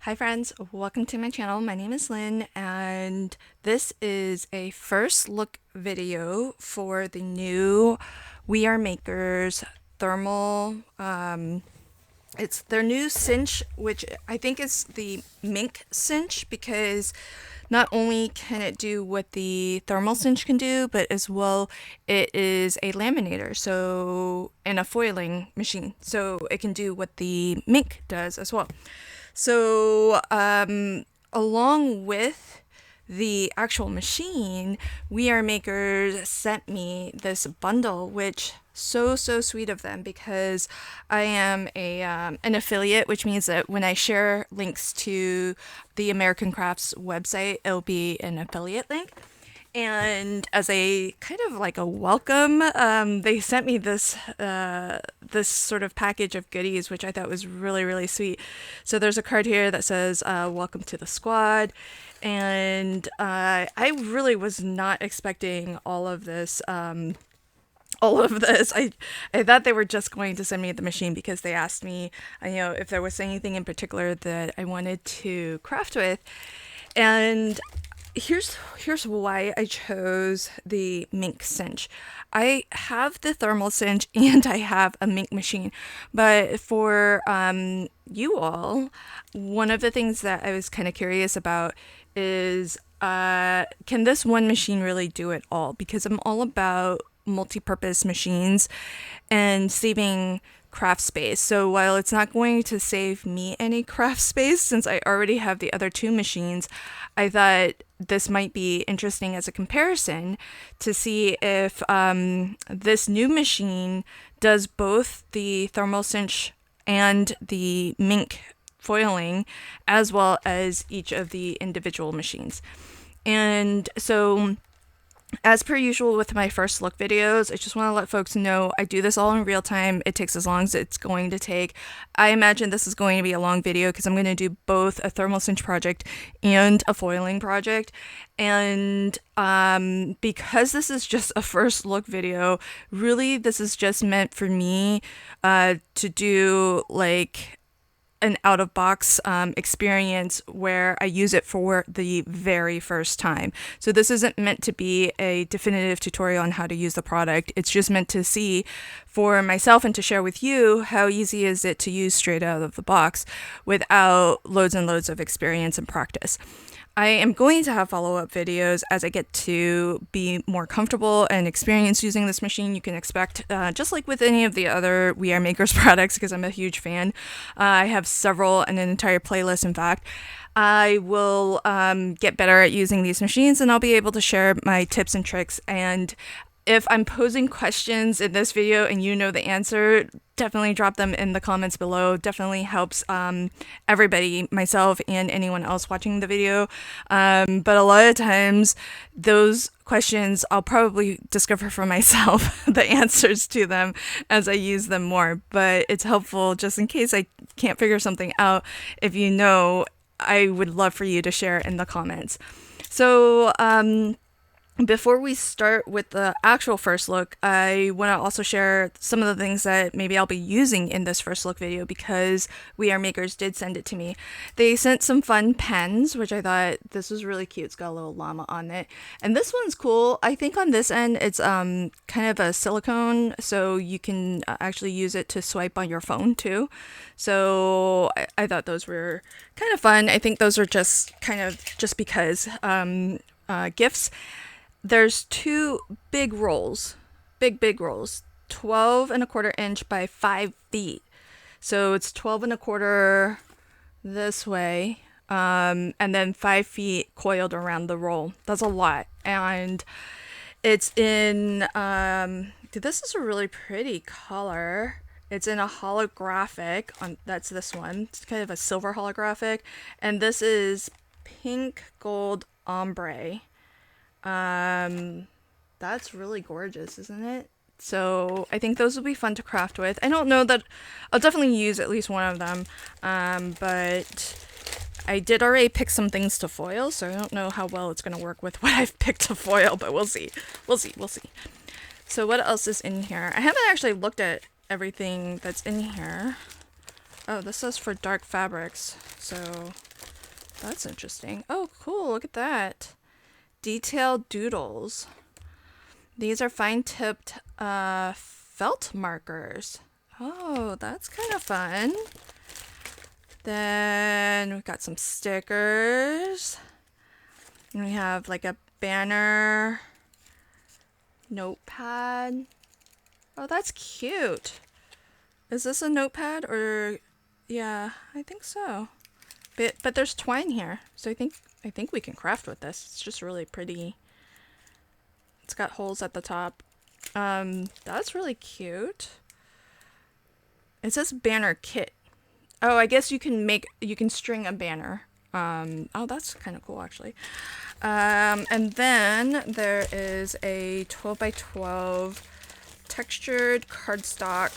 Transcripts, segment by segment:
Hi friends, welcome to my channel. My name is Lynn and this is a first look video for the new We Are Makers thermal, it's their new cinch, which I think is the Minc Cinch, because not only can it do what the thermal cinch can do, but as well it is a laminator, so, and a foiling machine, so it can do what the Minc does as well. So along with the actual machine, We Are Makers sent me this bundle, which so sweet of them, because I am a an affiliate, which means that when I share links to the American Crafts website, it'll be an affiliate link. And as a kind of like a welcome, they sent me this this sort of package of goodies, which I thought was really sweet. So there's a card here that says welcome to the squad, and I really was not expecting all of this. I thought they were just going to send me the machine, because they asked me, if there was anything in particular that I wanted to craft with. And here's why I chose the Minc Cinch. I have the thermal cinch and I have a Minc machine, but for you all, one of the things that I was kind of curious about is can this one machine really do it all? Because I'm all about multi-purpose machines and saving craft space. So while it's not going to save me any craft space, since I already have the other two machines, I thought this might be interesting as a comparison to see if this new machine does both the thermal cinch and the Minc foiling, as well as each of the individual machines. And so, as per usual with my first look videos, I just want to let folks know I do this all in real time. It takes as long as it's going to take. I imagine this is going to be a long video because I'm going to do both a thermal cinch project and a foiling project. And because this is just a first look video, really this is just meant for me to do like an out-of-box experience where I use it for the very first time. So this isn't meant to be a definitive tutorial on how to use the product. It's just meant to see for myself and to share with you how easy is it to use straight out of the box without loads and loads of experience and practice. I am going to have follow-up videos as I get to be more comfortable and experienced using this machine. You can expect, just like with any of the other We Are Makers products, because I'm a huge fan. I have several and an entire playlist, in fact. I will get better at using these machines, and I'll be able to share my tips and tricks. And if I'm posing questions in this video and you know the answer, definitely drop them in the comments below. Definitely helps everybody, myself and anyone else watching the video. But a lot of times those questions I'll probably discover for myself the answers to them as I use them more. But it's helpful just in case I can't figure something out. If you know, I would love for you to share in the comments. So, before we start with the actual first look, I want to also share some of the things that maybe I'll be using in this first look video, because We Are Makers did send it to me. They sent some fun pens, which I thought this was really cute. It's got a little llama on it. And this one's cool. I think on this end it's kind of a silicone, so you can actually use it to swipe on your phone too. So I thought those were kind of fun. I think those are just kind of just because gifts. There's two big rolls, big rolls, 12.25" by 5 feet. So it's 12.25" this way, and then 5 feet coiled around the roll. That's a lot. And it's in, this is a really pretty color. It's in a holographic, that's this one. It's kind of a silver holographic. And this is pink gold ombre. That's really gorgeous, isn't it? So I think those will be fun to craft with. I don't know that I'll definitely use at least one of them, but I did already pick some things to foil, so I don't know how well it's going to work with what I've picked to foil, but we'll see. We'll see. So what else is in here? I haven't actually looked at everything that's in here. Oh, this is for dark fabrics, so That's interesting. Oh, cool. Look at that. Detailed doodles. These are fine-tipped felt markers. Oh, that's kind of fun. Then we've got some stickers. And we have like a banner, notepad. Oh, that's cute. Is this a notepad or... Yeah, I think so. But there's twine here, so I think we can craft with this. It's just really pretty. It's got holes at the top. That's really cute. It says banner kit. Oh, I guess you can string a banner. Oh, that's kind of cool actually. And then there is a 12 by 12 textured cardstock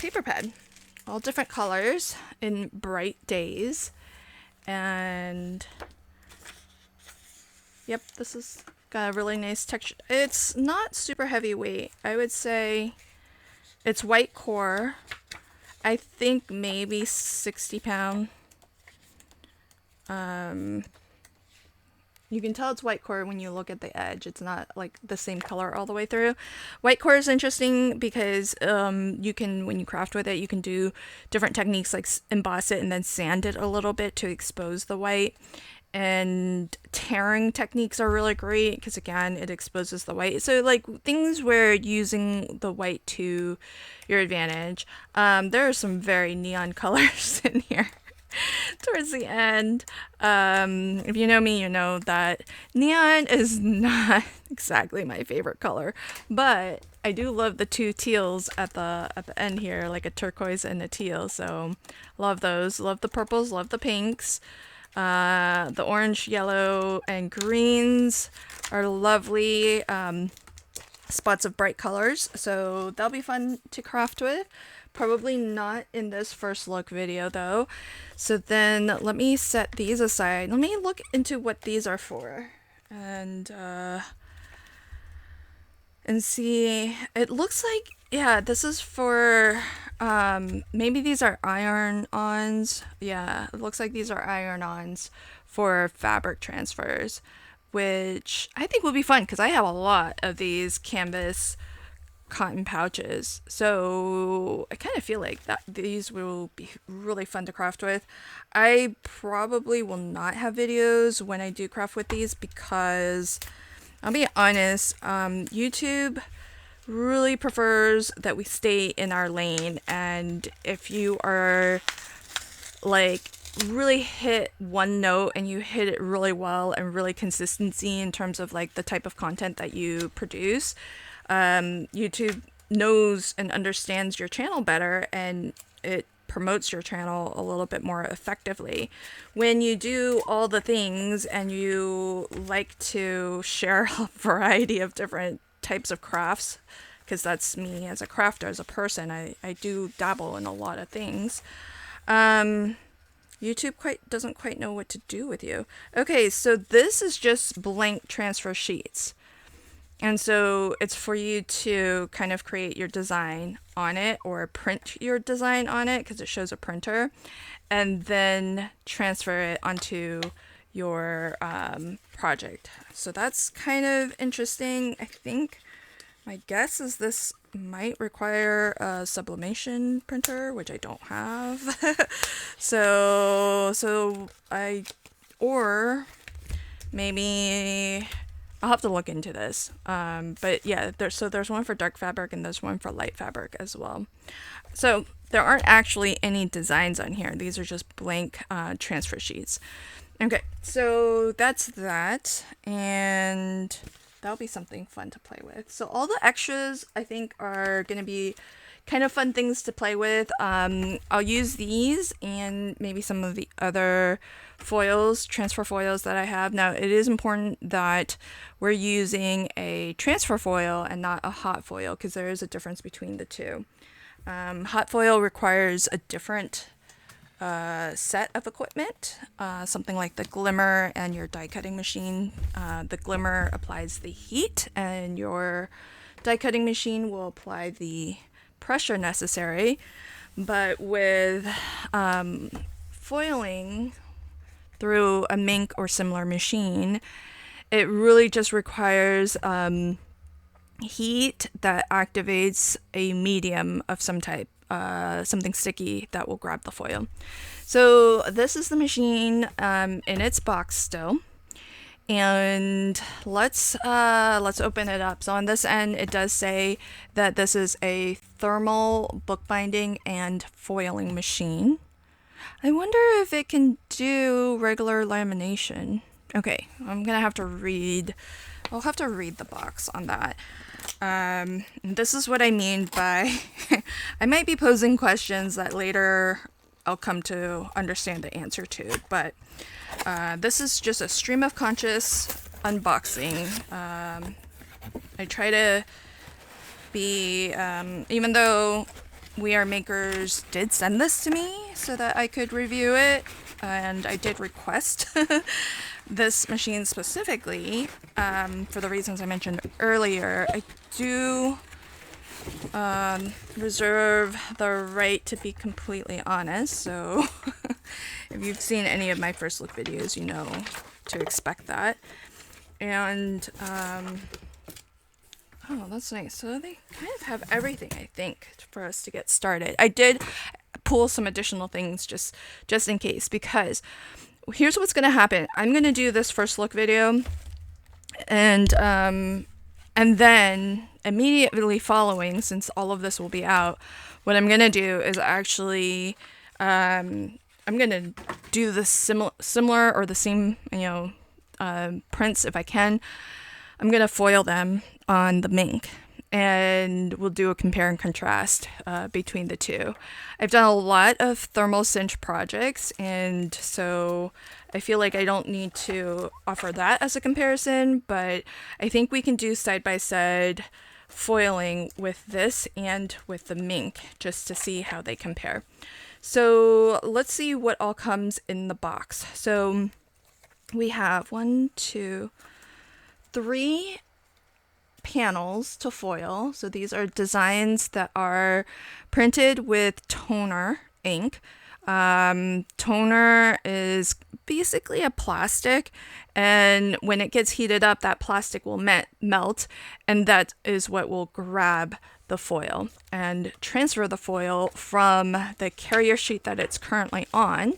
paper pad, all different colors in bright days. And yep, this is got a really nice texture. It's not super heavyweight. I would say it's white core. I think maybe 60 pound. You can tell it's white core when you look at the edge. It's not like the same color all the way through. White core is interesting because you can, when you craft with it, you can do different techniques like emboss it and then sand it a little bit to expose the white. And tearing techniques are really great because again, it exposes the white. So like things where using the white to your advantage. There are some very neon colors in here. Towards the end. If you know me, you know that neon is not exactly my favorite color, but I do love the two teals at the end here, like a turquoise and a teal. So love those. Love the purples. Love the pinks. The orange, yellow, and greens are lovely spots of bright colors. So that'll be fun to craft with. Probably not in this first look video though. So then let me set these aside. Let me look into what these are for. And see. It looks like, yeah, this is for maybe these are iron-ons. Yeah, it looks like these are iron-ons for fabric transfers, which I think will be fun because I have a lot of these canvas cotton pouches, so I kind of feel like that these will be really fun to craft with. I probably will not have videos when I do craft with these because I'll be honest, YouTube really prefers that we stay in our lane, and if you are like really hit one note and you hit it really well and really consistency in terms of like the type of content that you produce, YouTube knows and understands your channel better, and it promotes your channel a little bit more effectively. When you do all the things and you like to share a variety of different types of crafts, because that's me as a crafter, as a person, I do dabble in a lot of things. YouTube doesn't quite know what to do with you. Okay, so this is just blank transfer sheets. And so it's for you to kind of create your design on it or print your design on it because it shows a printer, and then transfer it onto your project. So that's kind of interesting. I think my guess is this might require a sublimation printer, which I don't have. Or maybe I'll have to look into this. But yeah, there's one for dark fabric and there's one for light fabric as well. So there aren't actually any designs on here. These are just blank transfer sheets. Okay, so that's that, and that'll be something fun to play with. So all the extras I think are going to be kind of fun things to play with. I'll use these and maybe some of the other foils, transfer foils that I have. Now it is important that we're using a transfer foil and not a hot foil because there is a difference between the two. Hot foil requires a different set of equipment, something like the glimmer and your die cutting machine. The glimmer applies the heat and your die cutting machine will apply the pressure necessary. But with foiling through a Minc or similar machine, it really just requires heat that activates a medium of some type, something sticky that will grab the foil. So this is the machine in its box still. And let's open it up. So on this end, it does say that this is a thermal bookbinding and foiling machine. I wonder if it can do regular lamination. Okay, I'm gonna have to read. I'll have to read the box on that. This is what I mean by I might be posing questions that later I'll come to understand the answer to, but this is just a stream of conscious unboxing. I try to be, even though We Are Makers did send this to me so that I could review it, and I did request this machine specifically for the reasons I mentioned earlier. I do reserve the right to be completely honest, so if you've seen any of my first look videos, you know to expect that. And oh, that's nice. So they kind of have everything, I think, for us to get started. I did pull some additional things just in case, because here's what's going to happen. I'm going to do this first look video, and then immediately following, since all of this will be out, what I'm going to do is actually I'm going to do the similar or the same, prints if I can. I'm going to foil them on the Minc, and we'll do a compare and contrast between the two. I've done a lot of thermal cinch projects, and so I feel like I don't need to offer that as a comparison, but I think we can do side-by-side foiling with this and with the Minc just to see how they compare. So let's see what all comes in the box. So we have 3 panels to foil. So these are designs that are printed with toner ink. Toner is basically a plastic, and when it gets heated up, that plastic will melt, and that is what will grab the foil and transfer the foil from the carrier sheet that it's currently on.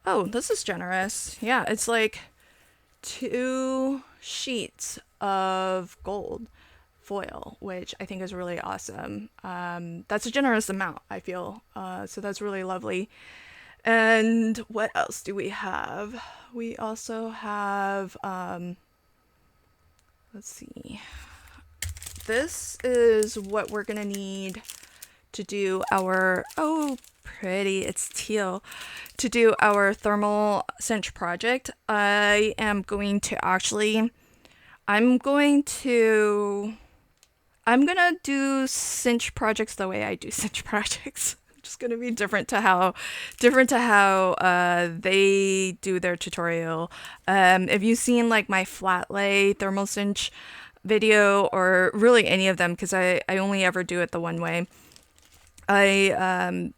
Oh, this is generous. Yeah, it's like 2 sheets of gold foil, which I think is really awesome. That's a generous amount, I feel. So that's really lovely. And what else do we have? We also have, let's see. This is what we're gonna need to do our, oh, pretty, it's teal, to do our thermal cinch project. I'm gonna do cinch projects the way I do cinch projects. Just gonna be different to how they do their tutorial. If you've seen like my flat lay thermal cinch video, or really any of them, because I only ever do it the one way,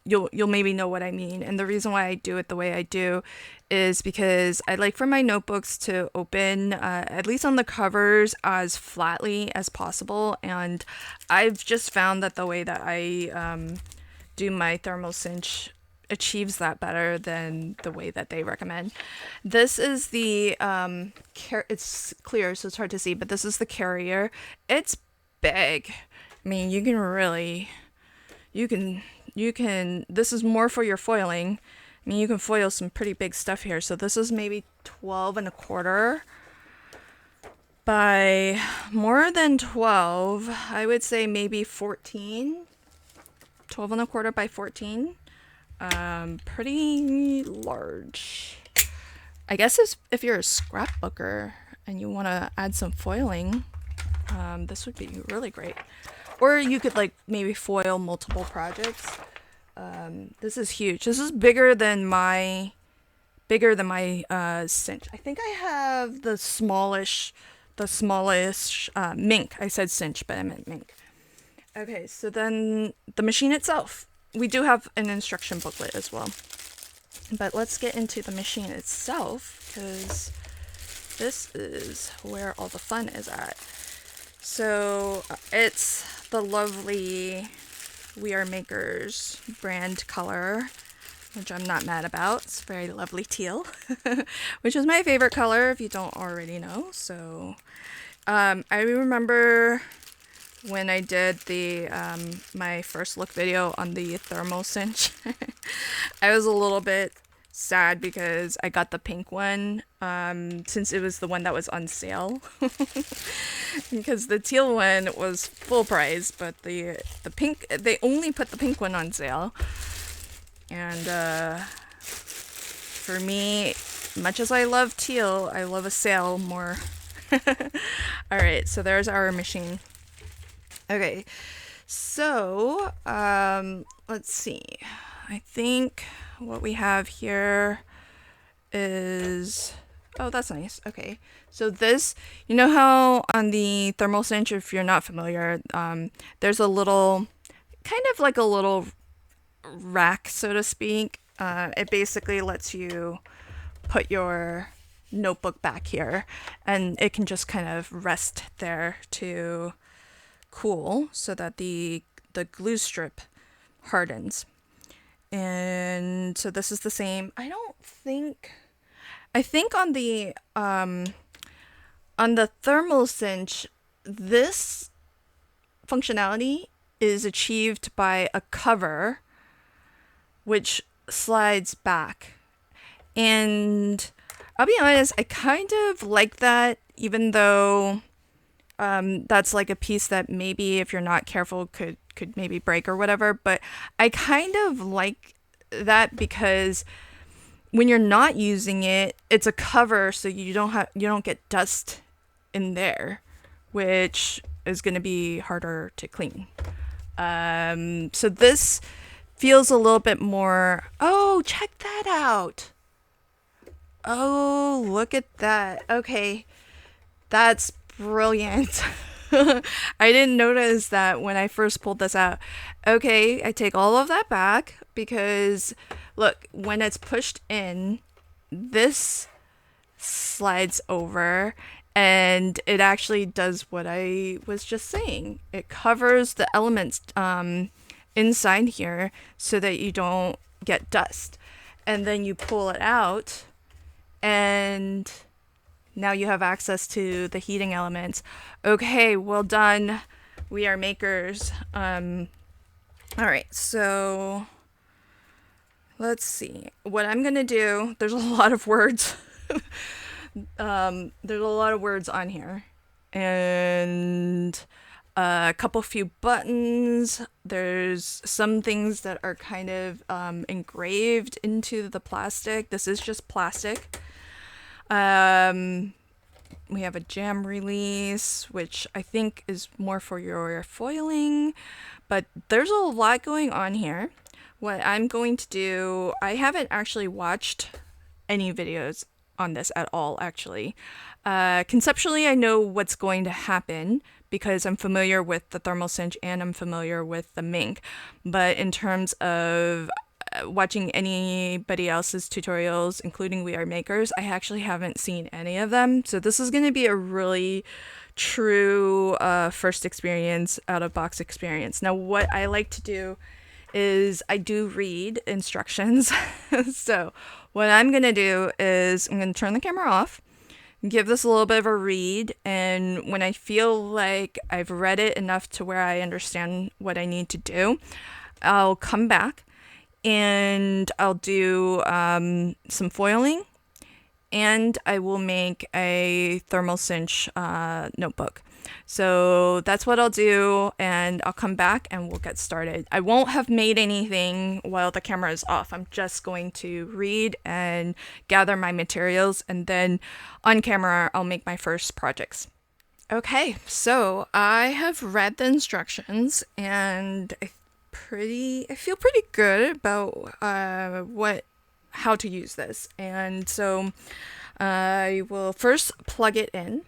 you'll maybe know what I mean. And the reason why I do it the way I do is because I like for my notebooks to open, at least on the covers, as flatly as possible. And I've just found that the way that I do my thermal cinch achieves that better than the way that they recommend. This is the it's clear, so it's hard to see, but this is the carrier. It's big. I mean, you can this is more for your foiling. I mean, you can foil some pretty big stuff here. So this is maybe 12.25 by more than 12. I would say maybe 14. 12.25 by 14. Pretty large. I guess if you're a scrapbooker and you want to add some foiling, this would be really great. Or you could like maybe foil multiple projects. This is huge. This is bigger than my cinch. I think I have the smallish Minc. I said cinch, but I meant Minc. Okay, so then the machine itself. We do have an instruction booklet as well. But let's get into the machine itself, because this is where all the fun is at. So it's the lovely We Are Makers brand color, which I'm not mad about. It's very lovely teal, which is my favorite color if you don't already know. So I remember when I did the my first look video on the thermal cinch, I was a little bit sad because I got the pink one since it was the one that was on sale. Because the teal one was full price, but the pink, they only put the pink one on sale. And for me, much as I love teal, I love a sale more. Alright, so there's our machine. Okay, so let's see. I think what we have here is, oh, that's nice. Okay, so this, you know how on the thermal cinch, if you're not familiar, there's a little, kind of like a little rack, so to speak. It basically lets you put your notebook back here, and it can just kind of rest there to cool so that the glue strip hardens. And so this is the same. I think on the thermal cinch, this functionality is achieved by a cover which slides back. And I'll be honest, I kind of like that, even though that's like a piece that maybe if you're not careful could maybe break or whatever. But I kind of like that because when you're not using it, it's a cover, so you don't get dust in there, which is going to be harder to clean. So this feels a little bit more. Oh, check that out. Oh, look at that. Okay, that's brilliant. I didn't notice that when I first pulled this out. Okay, I take all of that back because look, when it's pushed in, this slides over and it actually does what I was just saying. It covers the elements inside here so that you don't get dust. And then you pull it out and now you have access to the heating elements. Okay, well done. We Are Makers. All right, so let's see. What I'm gonna do, there's a lot of words. There's a lot of words on here. And a few buttons. There's some things that are kind of engraved into the plastic. This is just plastic. We have a jam release, which I think is more for your foiling, but there's a lot going on here. What I'm going to do, I haven't actually watched any videos on this at all, actually. Conceptually, I know what's going to happen because I'm familiar with the thermal cinch and I'm familiar with the Minc, but in terms of watching anybody else's tutorials, including We Are Makers, I actually haven't seen any of them. So this is going to be a really true first experience, out of box experience. Now, what I like to do is I do read instructions. So what I'm going to do is I'm going to turn the camera off, give this a little bit of a read, and when I feel like I've read it enough to where I understand what I need to do, I'll come back and I'll do some foiling, and I will make a thermal cinch notebook. So that's what I'll do, and I'll come back and we'll get started. I won't have made anything while the camera is off. I'm just going to read and gather my materials, and then on camera I'll make my first projects. Okay, so I have read the instructions, and I feel pretty good about how to use this. And so I will first plug it in.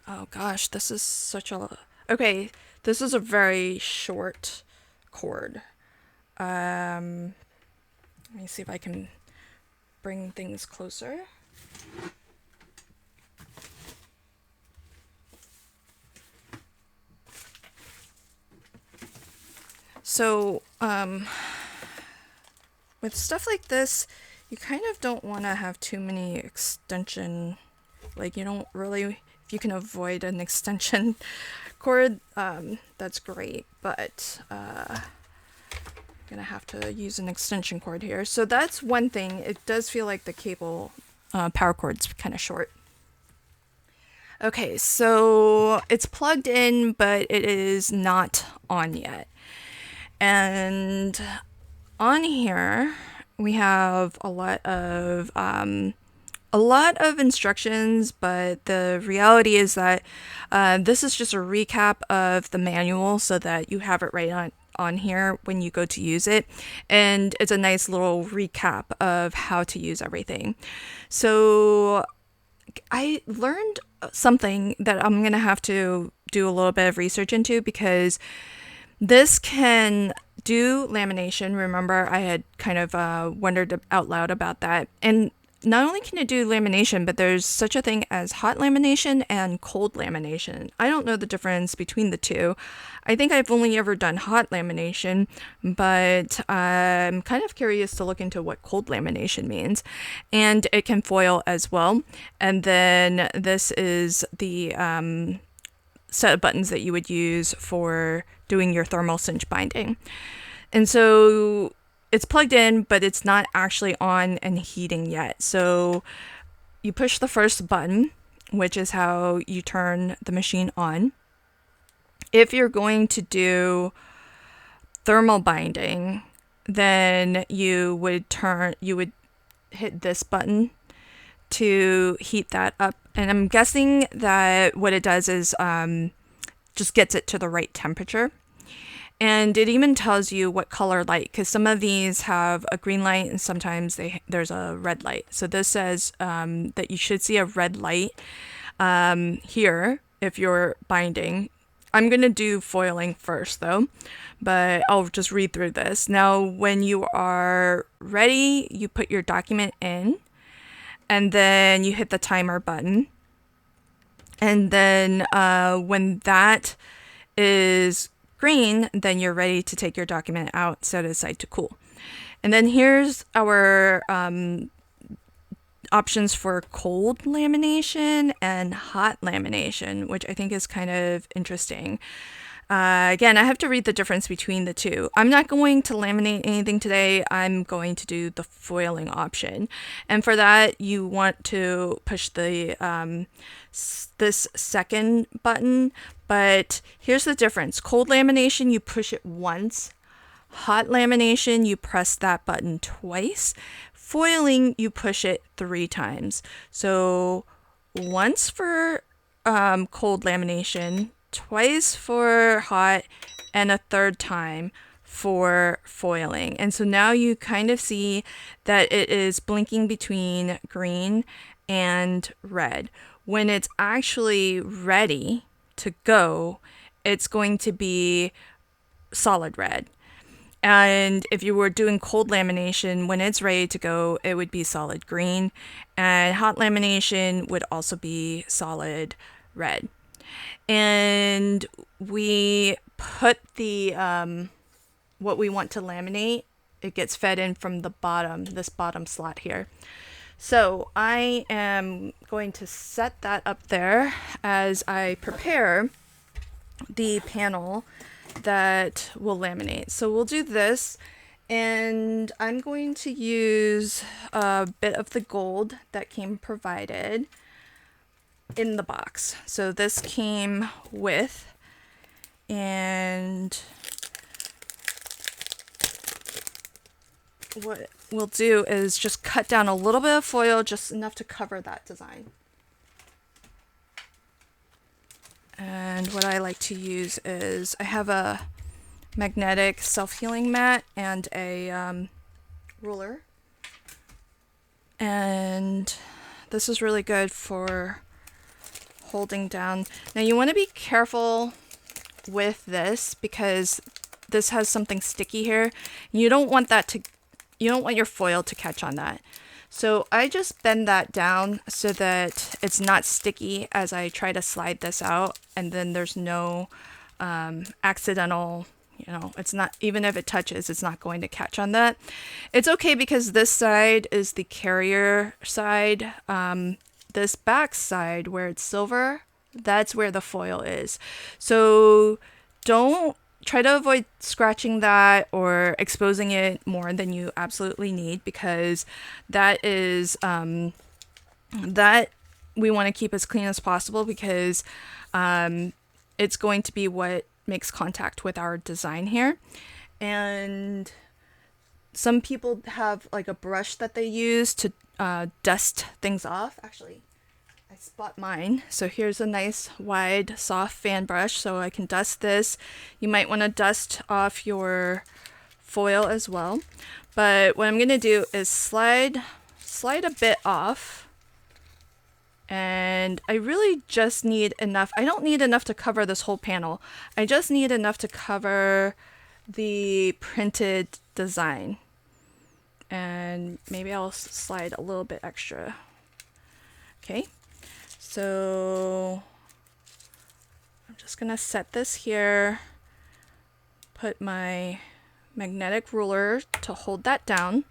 Oh gosh, this is okay, this is a very short cord. Let me see if I can bring things closer. So, with stuff like this, you kind of don't want to have too many extension, like you don't really, if you can avoid an extension cord, that's great, but I'm gonna have to use an extension cord here. So that's one thing. It does feel like the cable power cord's kind of short. Okay, so it's plugged in, but it is not on yet. And on here we have a lot of instructions, but the reality is that this is just a recap of the manual so that you have it right on here when you go to use it, and it's a nice little recap of how to use everything. So I learned something that I'm gonna have to do a little bit of research into, because this can do lamination. Remember, I had kind of wondered out loud about that. And not only can it do lamination, but there's such a thing as hot lamination and cold lamination. I don't know the difference between the two. I think I've only ever done hot lamination, but I'm kind of curious to look into what cold lamination means. And it can foil as well. And then this is the set of buttons that you would use for doing your thermal cinch binding. And so it's plugged in, but it's not actually on and heating yet. So you push the first button, which is how you turn the machine on. If you're going to do thermal binding, then you would hit this button to heat that up. And I'm guessing that what it does is just gets it to the right temperature. And it even tells you what color light, because some of these have a green light and sometimes there's a red light. So this says that you should see a red light here if you're binding. I'm going to do foiling first though, but I'll just read through this. Now, when you are ready, you put your document in, and then you hit the timer button. And then when that is green, then you're ready to take your document out, set it aside to cool. And then here's our options for cold lamination and hot lamination, which I think is kind of interesting. Again, I have to read the difference between the two. I'm not going to laminate anything today. I'm going to do the foiling option. And for that, you want to push the this second button. But here's the difference. Cold lamination, you push it once. Hot lamination, you press that button twice. Foiling, you push it 3 times. So once for cold lamination, twice for hot, and a 3rd time for foiling. And so now you kind of see that it is blinking between green and red. When it's actually ready to go, it's going to be solid red. And if you were doing cold lamination, when it's ready to go, it would be solid green. And hot lamination would also be solid red. And we put the what we want to laminate, it gets fed in from the bottom, this bottom slot here. So I am going to set that up there as I prepare the panel that will laminate. So we'll do this, and I'm going to use a bit of the gold that came provided in the box. So this came with, and what we'll do is just cut down a little bit of foil, just enough to cover that design. And what I like to use is, I have a magnetic self-healing mat and a ruler. And this is really good for holding down. Now you want to be careful with this because this has something sticky here. You don't want that to you don't want your foil to catch on that. So I just bend that down so that it's not sticky as I try to slide this out, and then there's no accidental, it's not, even if it touches, it's not going to catch on that. It's okay because this side is the carrier side. This back side where it's silver, that's where the foil is. So don't try to avoid scratching that or exposing it more than you absolutely need, because that is that we want to keep as clean as possible, because it's going to be what makes contact with our design here. And some people have like a brush that they use to dust things off. Actually, I spot mine. So here's a nice wide soft fan brush so I can dust this. You might want to dust off your foil as well. But what I'm going to do is slide a bit off. And I really just need enough. I don't need enough to cover this whole panel. I just need enough to cover the printed design. And maybe I'll slide a little bit extra. Okay. So I'm just going to set this here, put my magnetic ruler to hold that down,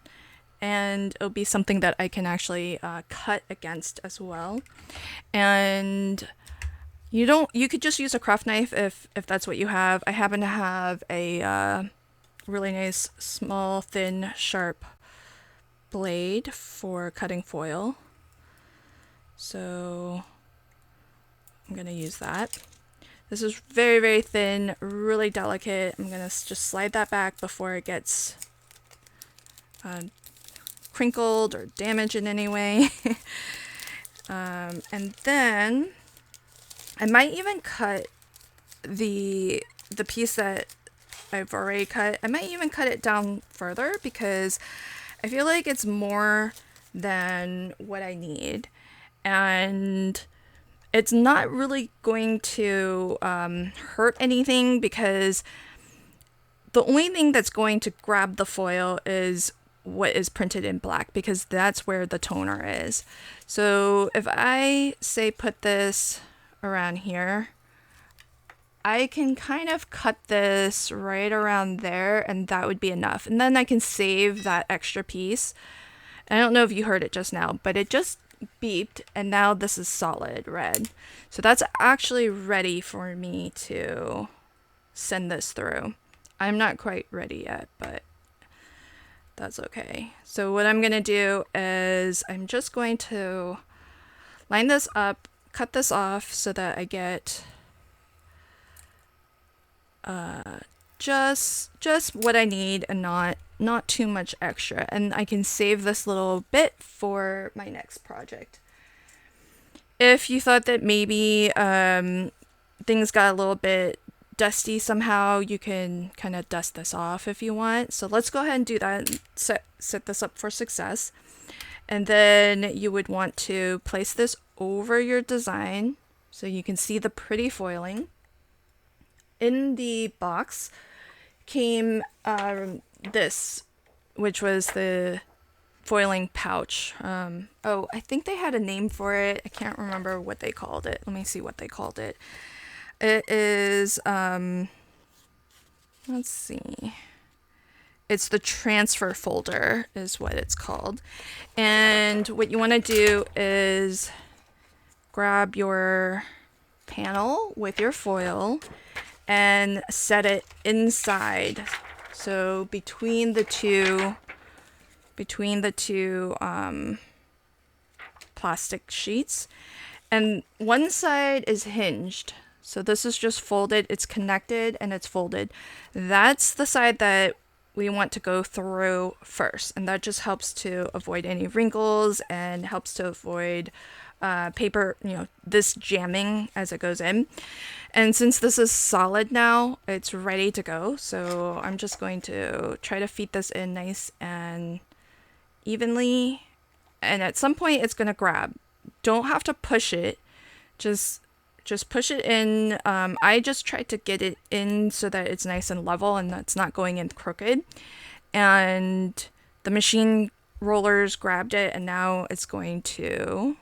and it'll be something that I can actually cut against as well. And you could just use a craft knife if that's what you have. I happen to have a really nice, small, thin, sharp blade for cutting foil. So I'm going to use that. This is very, very thin, really delicate. I'm going to just slide that back before it gets crinkled or damaged in any way. And then I might even cut the piece that I've already cut. I might even cut it down further because I feel like it's more than what I need. And it's not really going to hurt anything, because the only thing that's going to grab the foil is what is printed in black, because that's where the toner is. So if I say put this around here, I can kind of cut this right around there, and that would be enough. And then I can save that extra piece. I don't know if you heard it just now, but it just beeped, and now this is solid red. So that's actually ready for me to send this through. I'm not quite ready yet, but that's okay. So what I'm going to do is I'm just going to line this up, cut this off so that I get just what I need and not too much extra, and I can save this little bit for my next project. If you thought that maybe things got a little bit dusty somehow, you can kind of dust this off if you want. So let's go ahead and do that and set this up for success. And then you would want to place this over your design so you can see the pretty foiling. In the box came this, which was the foiling pouch. Oh, I think they had a name for it. I can't remember what they called it. Let me see what they called it. It is, let's see. It's the transfer folder is what it's called. And what you want to do is grab your panel with your foil and set it inside. So between the two plastic sheets, and one side is hinged. So this is just folded, it's connected and it's folded. That's the side that we want to go through first, and that just helps to avoid any wrinkles and helps to avoid paper, this jamming as it goes in. And since this is solid now, it's ready to go. So I'm just going to try to feed this in nice and evenly. And at some point it's going to grab. Don't have to push it. Just push it in. I just tried to get it in so that it's nice and level and that's not going in crooked. And the machine rollers grabbed it, and now it's going to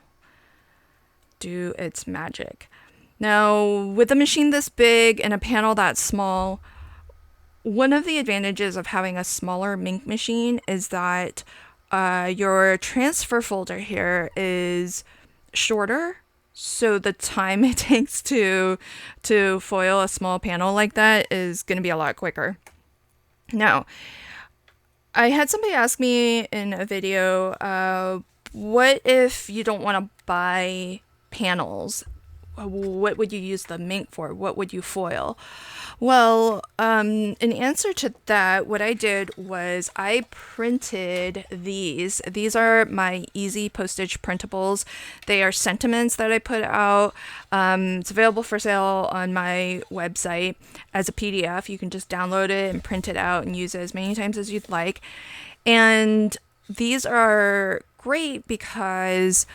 do its magic. Now, with a machine this big and a panel that small, one of the advantages of having a smaller Minc machine is that your transfer folder here is shorter, so the time it takes to foil a small panel like that is going to be a lot quicker. Now, I had somebody ask me in a video, what if you don't want to buy panels? What would you use the Minc for? What would you foil? Well, in answer to that, what I did was I printed these. These are my easy postage printables. They are sentiments that I put out. It's available for sale on my website as a PDF. You can just download it and print it out and use it as many times as you'd like. And these are great because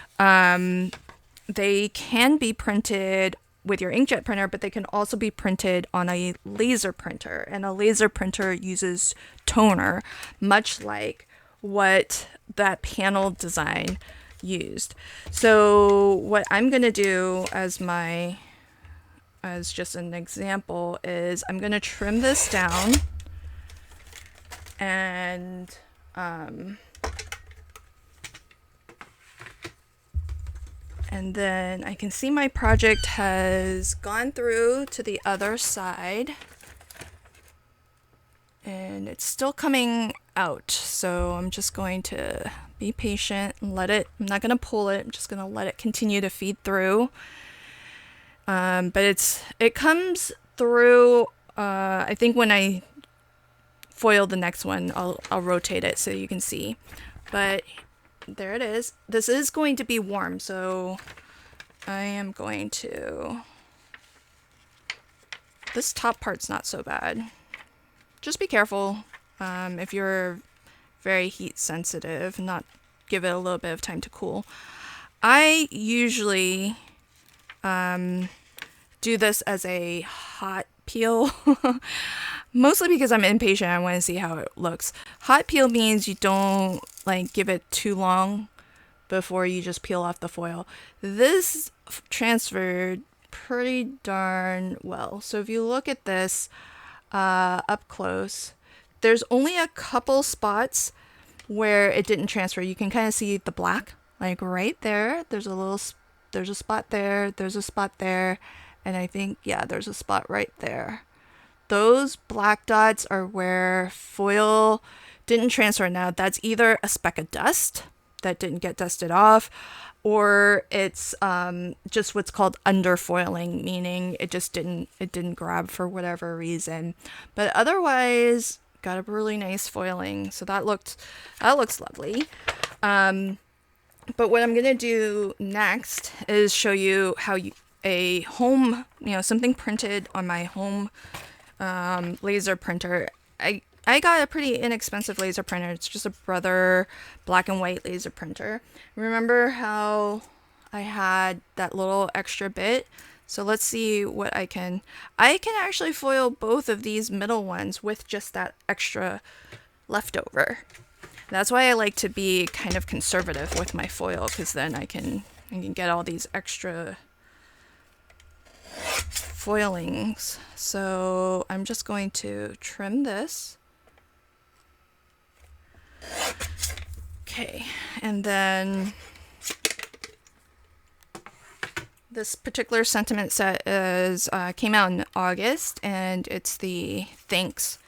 they can be printed with your inkjet printer, but they can also be printed on a laser printer. And a laser printer uses toner, much like what that panel design used. So what I'm going to do as just an example is I'm going to trim this down and then I can see my project has gone through to the other side. And it's still coming out. So I'm just going to be patient and let it, I'm not going to pull it. I'm just going to let it continue to feed through. But it comes through, I think when I foil the next one, I'll rotate it so you can see. But there it is. This is going to be warm, so I am going to... This top part's not so bad. Just be careful if you're very heat sensitive, not give it a little bit of time to cool. I usually do this as a hot peel. Mostly because I'm impatient, I want to see how it looks. Hot peel means you don't give it too long before you just peel off the foil. This transferred pretty darn well. So if you look at this up close, there's only a couple spots where it didn't transfer. You can kind of see the black, right there. There's a spot there, there's a spot there, and I think, yeah, there's a spot right there. Those black dots are where foil didn't transfer. Now, that's either a speck of dust that didn't get dusted off, or it's just what's called underfoiling, meaning it didn't grab for whatever reason. But otherwise, got a really nice foiling. So that looks lovely. But what I'm gonna do next is show you how a home, something printed on my home laser printer. I got a pretty inexpensive laser printer. It's just a Brother black and white laser printer. Remember how I had that little extra bit? So let's see what I can actually foil both of these middle ones with just that extra leftover. That's why I like to be kind of conservative with my foil, because then I can get all these extra foilings. So I'm just going to trim this. Okay, and then this particular sentiment set came out in August, and it's the Thanks.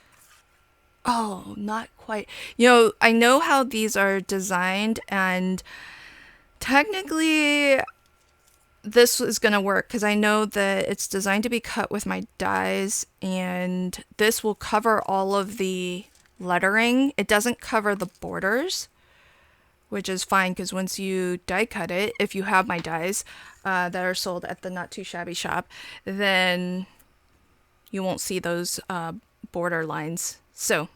Oh, not quite. I know how these are designed, and technically this is going to work because I know that it's designed to be cut with my dies, and this will cover all of the lettering. It doesn't cover the borders, which is fine because once you die cut it, if you have my dies that are sold at the Not Too Shabby shop, then you won't see those border lines. So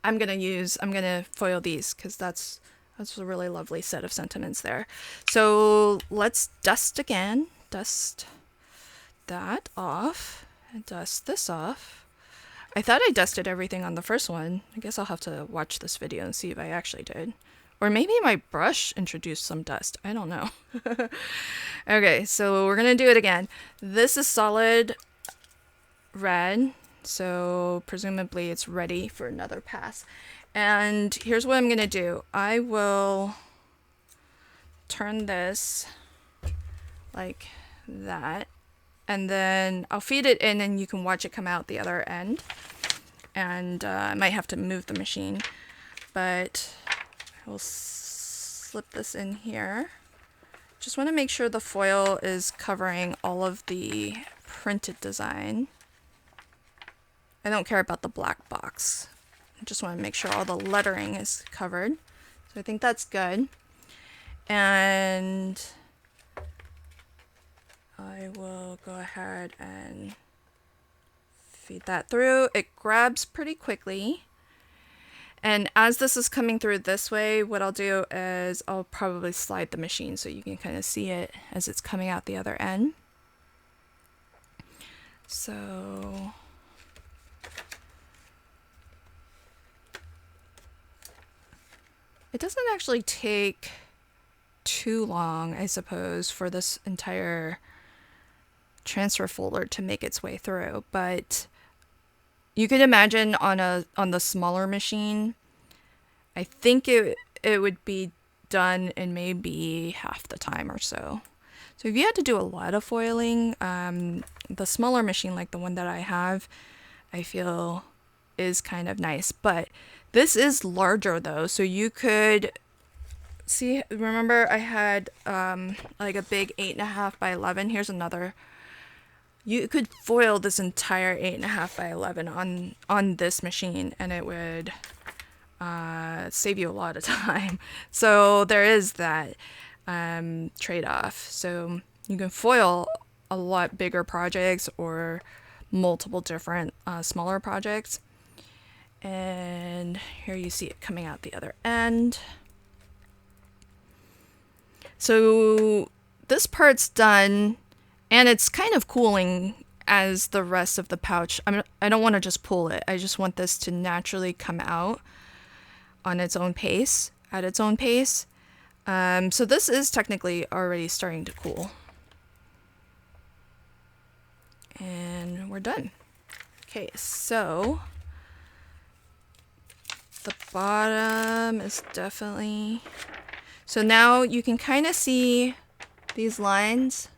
I'm gonna foil these because that's a really lovely set of sentiments there. So let's dust again. Dust that off and dust this off. I thought I dusted everything on the first one. I guess I'll have to watch this video and see if I actually did. Or maybe my brush introduced some dust. I don't know. Okay, so we're gonna do it again. This is solid red, so presumably it's ready for another pass. And here's what I'm gonna do. I will turn this like that, and then I'll feed it in and you can watch it come out the other end. And I might have to move the machine, but I will slip this in here. Just want to make sure the foil is covering all of the printed design. I don't care about the black box. I just want to make sure all the lettering is covered. So I think that's good. And I will go ahead and feed that through. It grabs pretty quickly. And as this is coming through this way, what I'll do is I'll probably slide the machine so you can kind of see it as it's coming out the other end. So it doesn't actually take too long, I suppose, for this entire transfer folder to make its way through, but you could imagine on the smaller machine, I think it would be done in maybe half the time or so. So if you had to do a lot of foiling, the smaller machine like the one that I have, I feel is kind of nice. But this is larger though, so you could see, remember I had like a big 8.5 by 11. Here's another. You could foil this entire 8.5 by 11 on this machine, and it would save you a lot of time. So there is that trade-off. So you can foil a lot bigger projects or multiple different smaller projects. And here you see it coming out the other end. So this part's done. And it's kind of cooling as the rest of the pouch. I don't want to just pull it. I just want this to naturally come out on its own pace, at its own pace. So this is technically already starting to cool. And we're done. Okay, so the bottom is definitely... So now you can kind of see these lines.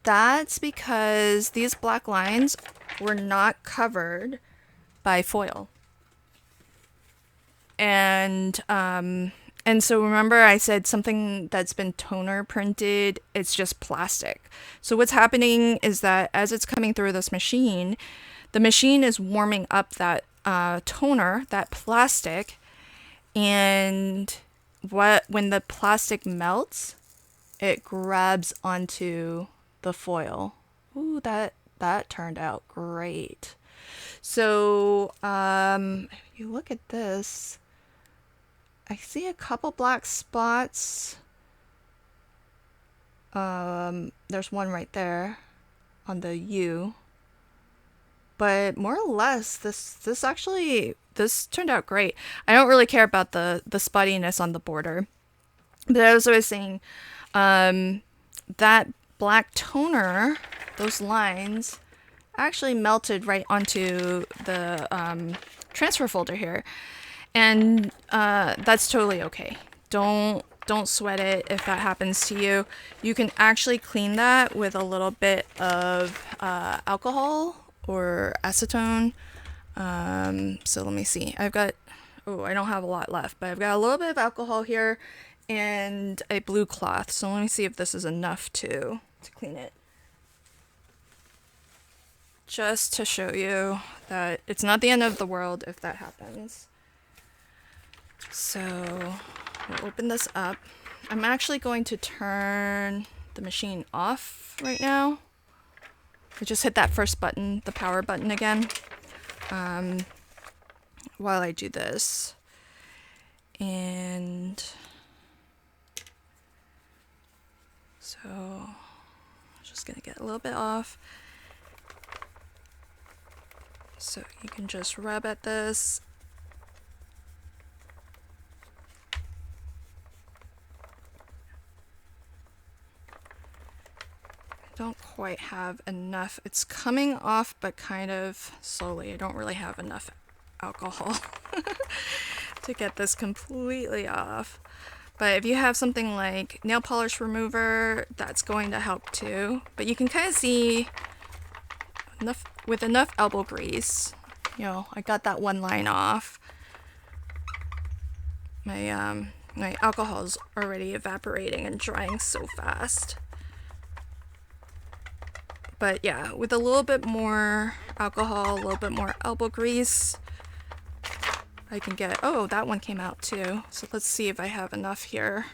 That's because these black lines were not covered by foil. And so remember I said something that's been toner printed, it's just plastic. So what's happening is that as it's coming through this machine, the machine is warming up that toner, that plastic, and when the plastic melts, it grabs onto the foil. Ooh, that turned out great. So if you look at this, I see a couple black spots. There's one right there on the U. But more or less, this turned out great. I don't really care about the spottiness on the border. But as I was saying, that black toner, those lines, actually melted right onto the transfer folder here. And that's totally okay. Don't sweat it if that happens to you. You can actually clean that with a little bit of alcohol or acetone. So let me see. I don't have a lot left, but I've got a little bit of alcohol here and a blue cloth. So let me see if this is enough to clean it. Just to show you that it's not the end of the world if that happens. So we'll open this up. I'm actually going to turn the machine off right now. I just hit that first button, the power button again, while I do this. And so I'm just gonna get a little bit off. So you can just rub at this. Don't quite have enough. It's coming off, but kind of slowly. I don't really have enough alcohol to get this completely off. But if you have something like nail polish remover, that's going to help too. But you can kind of see with enough elbow grease, you know, I got that one line off. My alcohol's already evaporating and drying so fast. But yeah, with a little bit more alcohol, a little bit more elbow grease, I can get, oh, that one came out too. So let's see if I have enough here.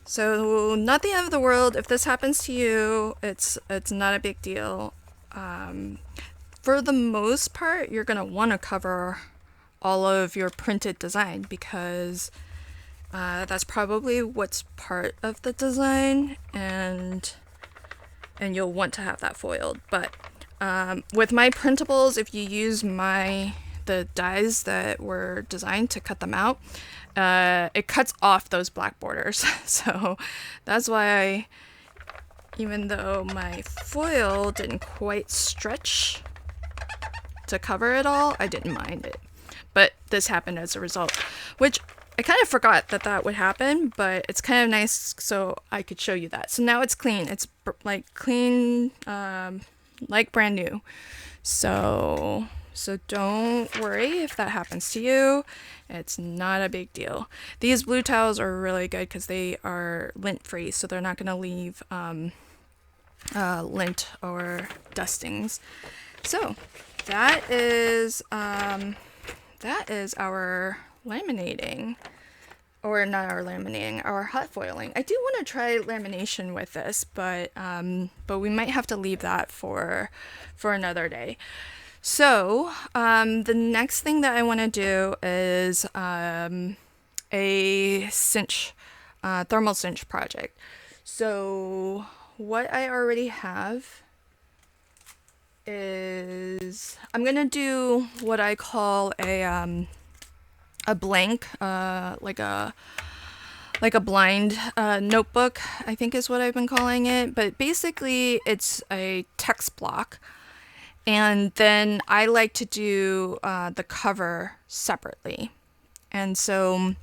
So not the end of the world. If this happens to you, it's not a big deal. For the most part, you're gonna want to cover all of your printed design because that's probably what's part of the design, and you'll want to have that foiled. But with my printables, if you use the dies that were designed to cut them out, it cuts off those black borders. So that's why even though my foil didn't quite stretch to cover it all, I didn't mind it. But this happened as a result, which I kind of forgot that would happen, but it's kind of nice so I could show you that. So now it's clean. It's like clean, like brand new. So don't worry if that happens to you. It's not a big deal. These blue towels are really good because they are lint free, so they're not going to leave lint or dustings. So that is our laminating, or not our laminating, our hot foiling. I do want to try lamination with this, but we might have to leave that for another day. So the next thing that I want to do is a cinch, thermal cinch project. So what I already have is I'm gonna do what I call a blank, like a blind notebook, I think is what I've been calling it. But basically it's a text block, and then I like to do the cover separately. And so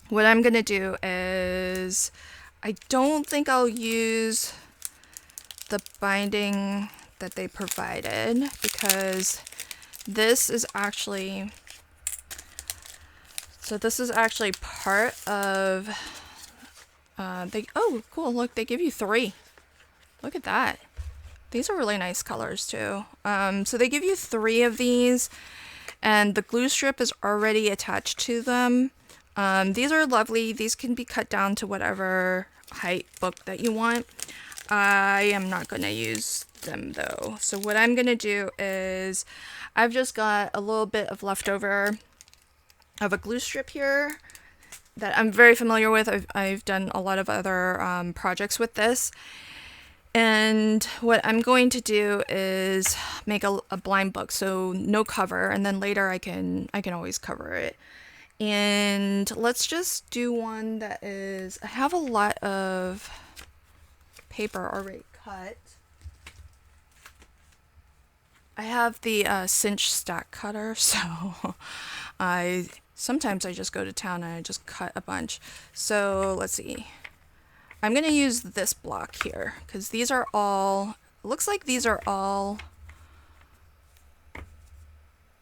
what I'm gonna do is, I don't think I'll use the binding that they provided, because this is actually part of oh cool, look, they give you 3. Look at that. These are really nice colors too. So they give you 3 of these, and the glue strip is already attached to them. These are lovely. These can be cut down to whatever height book that you want. I am not going to use them though. So what I'm going to do is, I've just got a little bit of leftover of a glue strip here that I'm very familiar with. I've done a lot of other projects with this. And what I'm going to do is make a blind book, so no cover, and then later I can always cover it. And let's just do one that is, I have a lot of paper already cut. I have the cinch stack cutter, so sometimes I just go to town and I just cut a bunch. So let's see. I'm going to use this block here because these are all, looks like these are all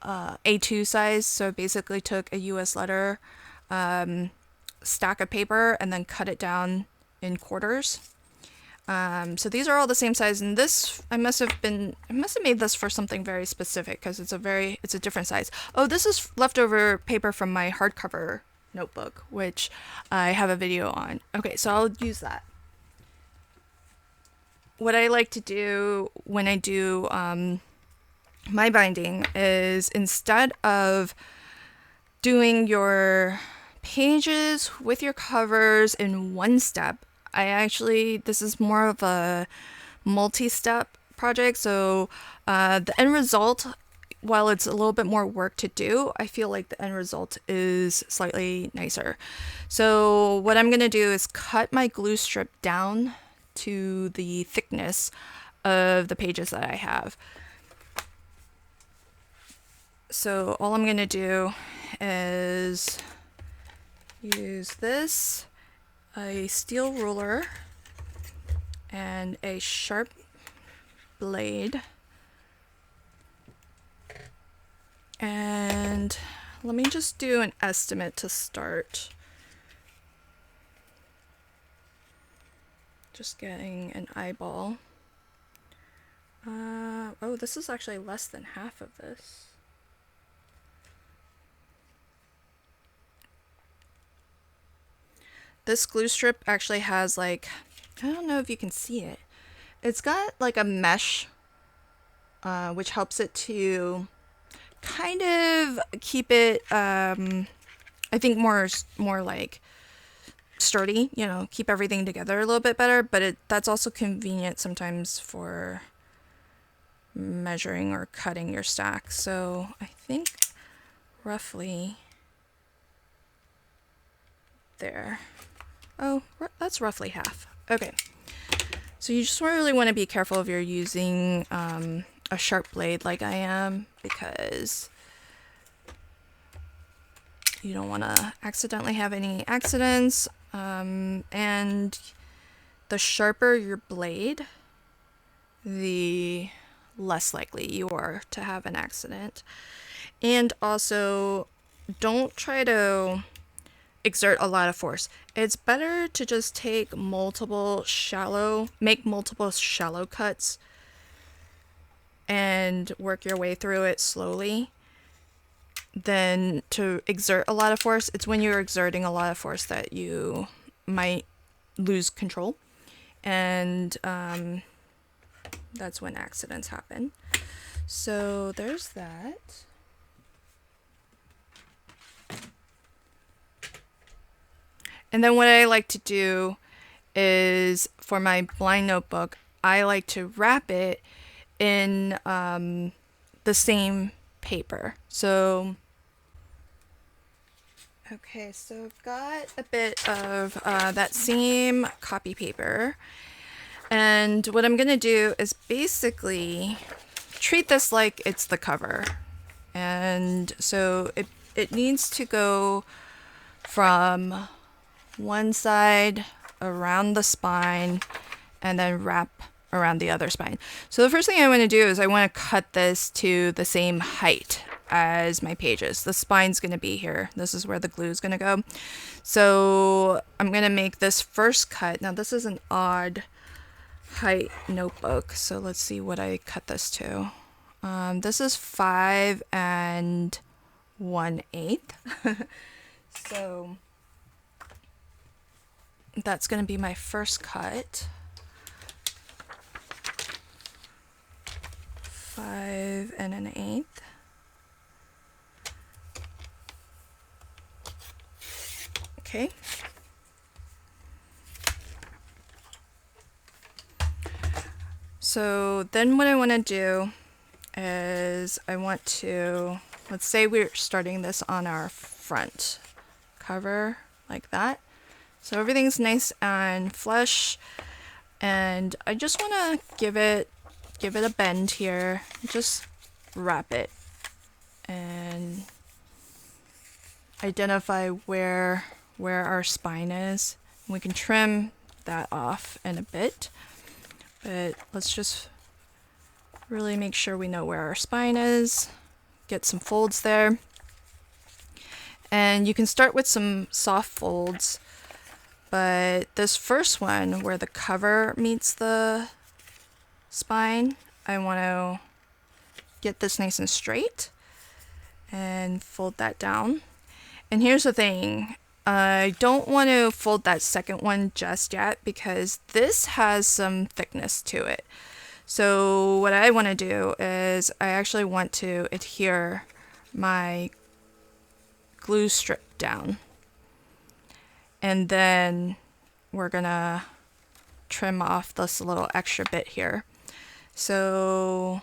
A2 size. So I basically took a US letter stack of paper and then cut it down in quarters. So these are all the same size, and this I must have made this for something very specific because it's a different size. Oh, this is leftover paper from my hardcover notebook, which I have a video on. Okay, so I'll use that. What I like to do when I do my binding is, instead of doing your pages with your covers in one step, this is more of a multi-step project. So the end result, while it's a little bit more work to do, I feel like the end result is slightly nicer. So what I'm going to do is cut my glue strip down to the thickness of the pages that I have. So all I'm going to do is use this, a steel ruler, and a sharp blade. And let me just do an estimate to start. Just getting an eyeball. Oh, this is actually less than half of this. This glue strip actually has like, I don't know if you can see it. It's got like a mesh, which helps it to kind of keep it, I think more like sturdy, you know, keep everything together a little bit better, but that's also convenient sometimes for measuring or cutting your stack. So I think roughly there. Oh, that's roughly half. Okay. So you just really want to be careful if you're using a sharp blade like I am, because you don't want to accidentally have any accidents. And the sharper your blade, the less likely you are to have an accident. And also, don't try to exert a lot of force. It's better to just make multiple shallow cuts and work your way through it slowly than to exert a lot of force. It's when you're exerting a lot of force that you might lose control, and that's when accidents happen. So there's that. And then what I like to do is, for my blind notebook, I like to wrap it in the same paper. So, okay, so I've got a bit of that same copy paper. And what I'm going to do is basically treat this like it's the cover. And so it needs to go from one side around the spine and then wrap around the other spine. So the first thing I want to do is I want to cut this to the same height as my pages. The spine's going to be here. This is where the glue is going to go. So I'm going to make this first cut. Now this is an odd height notebook, so let's see what I cut this to. This is 5 1/8. So that's going to be my first cut. 5 1/8. Okay. So then what I want to do is I want to, let's say we're starting this on our front cover like that. So everything's nice and flush, and I just want to give it a bend here. Just wrap it and identify where our spine is. We can trim that off in a bit, but let's just really make sure we know where our spine is. Get some folds there, and you can start with some soft folds, but this first one where the cover meets the spine, I want to get this nice and straight and fold that down. And here's the thing, I don't want to fold that second one just yet because this has some thickness to it. So what I want to do is I actually want to adhere my glue strip down, and then we're gonna trim off this little extra bit here. So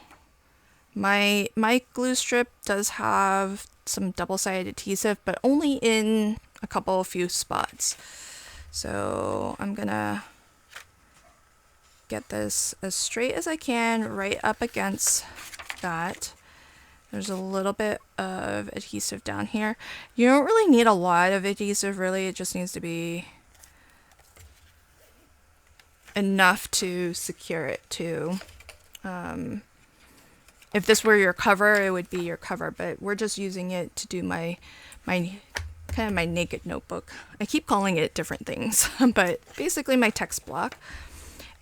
my glue strip does have some double-sided adhesive, but only in a few spots. So I'm gonna get this as straight as I can right up against that. There's a little bit of adhesive down here. You don't really need a lot of adhesive, really. It just needs to be enough to secure it to. If this were your cover, it would be your cover, but we're just using it to do my kind of my naked notebook. I keep calling it different things, but basically my text block.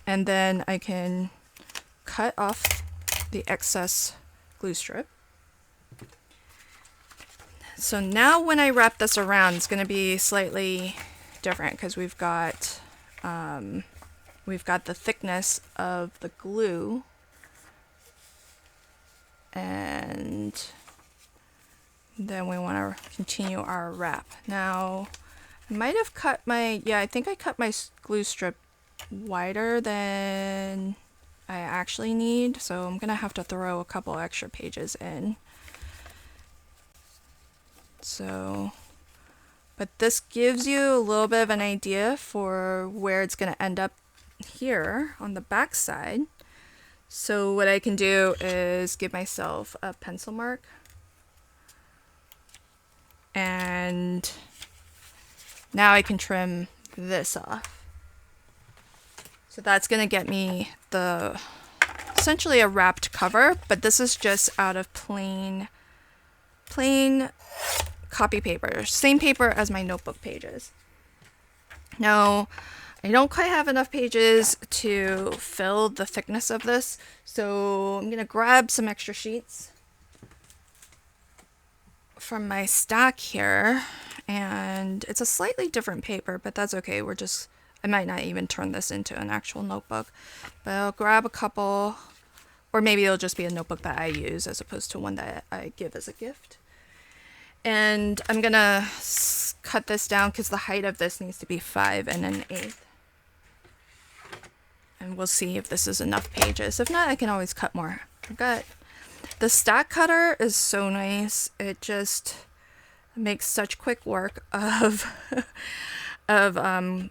And then I can cut off the excess glue strip. So now when I wrap this around, it's going to be slightly different because we've got the thickness of the glue, and then we want to continue our wrap. Now, I might have cut I think I cut my glue strip wider than I actually need, so I'm gonna have to throw a couple extra pages in. So, but this gives you a little bit of an idea for where it's gonna end up here on the back side. So what I can do is give myself a pencil mark, and now I can trim this off. So that's going to get me essentially a wrapped cover, but this is just out of plain copy paper, same paper as my notebook pages. Now, I don't quite have enough pages to fill the thickness of this, so I'm going to grab some extra sheets from my stack here, and it's a slightly different paper, but that's okay. I might not even turn this into an actual notebook, but I'll grab a couple, or maybe it'll just be a notebook that I use as opposed to one that I give as a gift. And I'm gonna cut this down because the height of this needs to be 5 1/8. And we'll see if this is enough pages. If not, I can always cut more. The stack cutter is so nice. It just makes such quick work of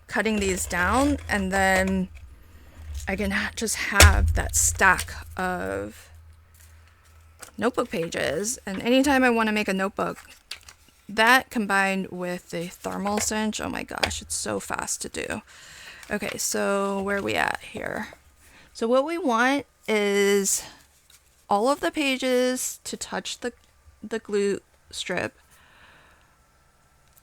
cutting these down, and then I can just have that stack of notebook pages. And anytime I want to make a notebook, that combined with the thermal cinch, oh my gosh, it's so fast to do. Okay, so where are we at here? So what we want is all of the pages to touch the glue strip,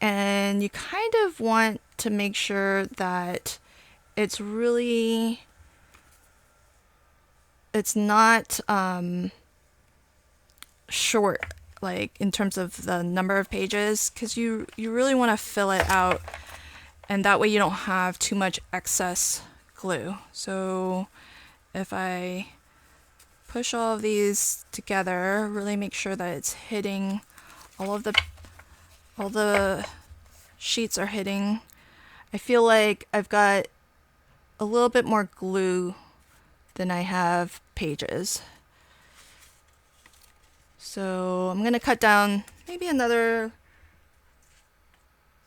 and you kind of want to make sure that it's not short, like in terms of the number of pages, because you really want to fill it out, and that way you don't have too much excess glue. So if I push all of these together, really make sure that it's hitting all the sheets are hitting. I feel like I've got a little bit more glue than I have pages. So I'm gonna cut down maybe another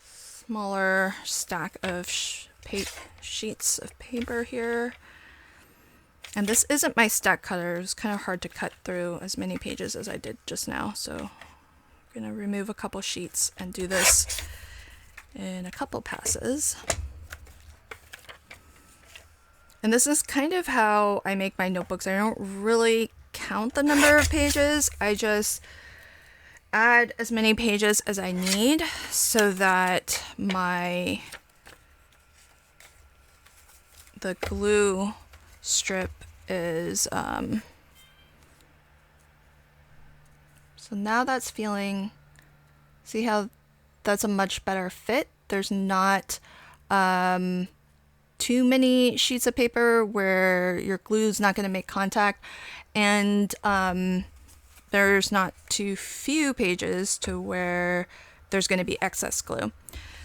smaller stack of sheets of paper here. And this isn't my stack cutter. It's kind of hard to cut through as many pages as I did just now. So I'm gonna remove a couple sheets and do this in a couple passes. And this is kind of how I make my notebooks. I don't really count the number of pages. I just add as many pages as I need so that the glue strip is so now that's feeling, see how that's a much better fit. There's not too many sheets of paper where your glue's not going to make contact, and there's not too few pages to where there's going to be excess glue.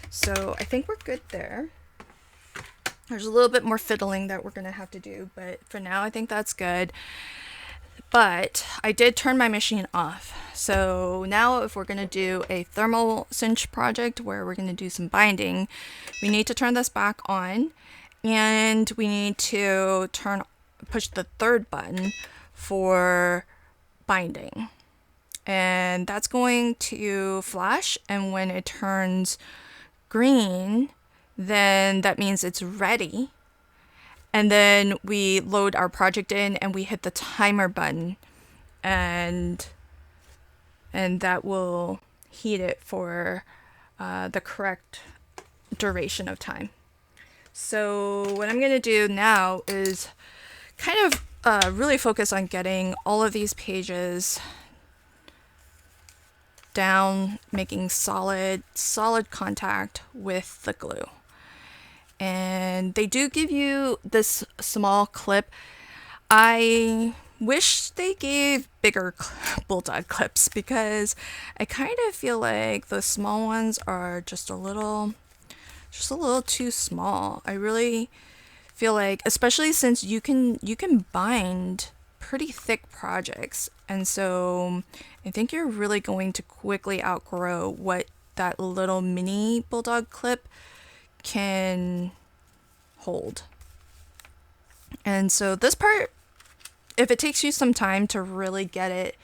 So I think we're good there. There's a little bit more fiddling that we're going to have to do, but for now I think that's good. But I did turn my machine off. So now if we're going to do a thermal cinch project where we're going to do some binding, we need to turn this back on, and we need to push the third button for binding. And that's going to flash, and when it turns green, then that means it's ready. And then we load our project in and we hit the timer button, and that will heat it for the correct duration of time. So what I'm going to do now is kind of really focus on getting all of these pages down, making solid contact with the glue. And they do give you this small clip. I wish they gave bigger bulldog clips, because I kind of feel like the small ones are just a little too small. I really feel like, especially since you can bind pretty thick projects, and so I think you're really going to quickly outgrow what that little mini bulldog clip can hold. And so this part, if it takes you some time to really get it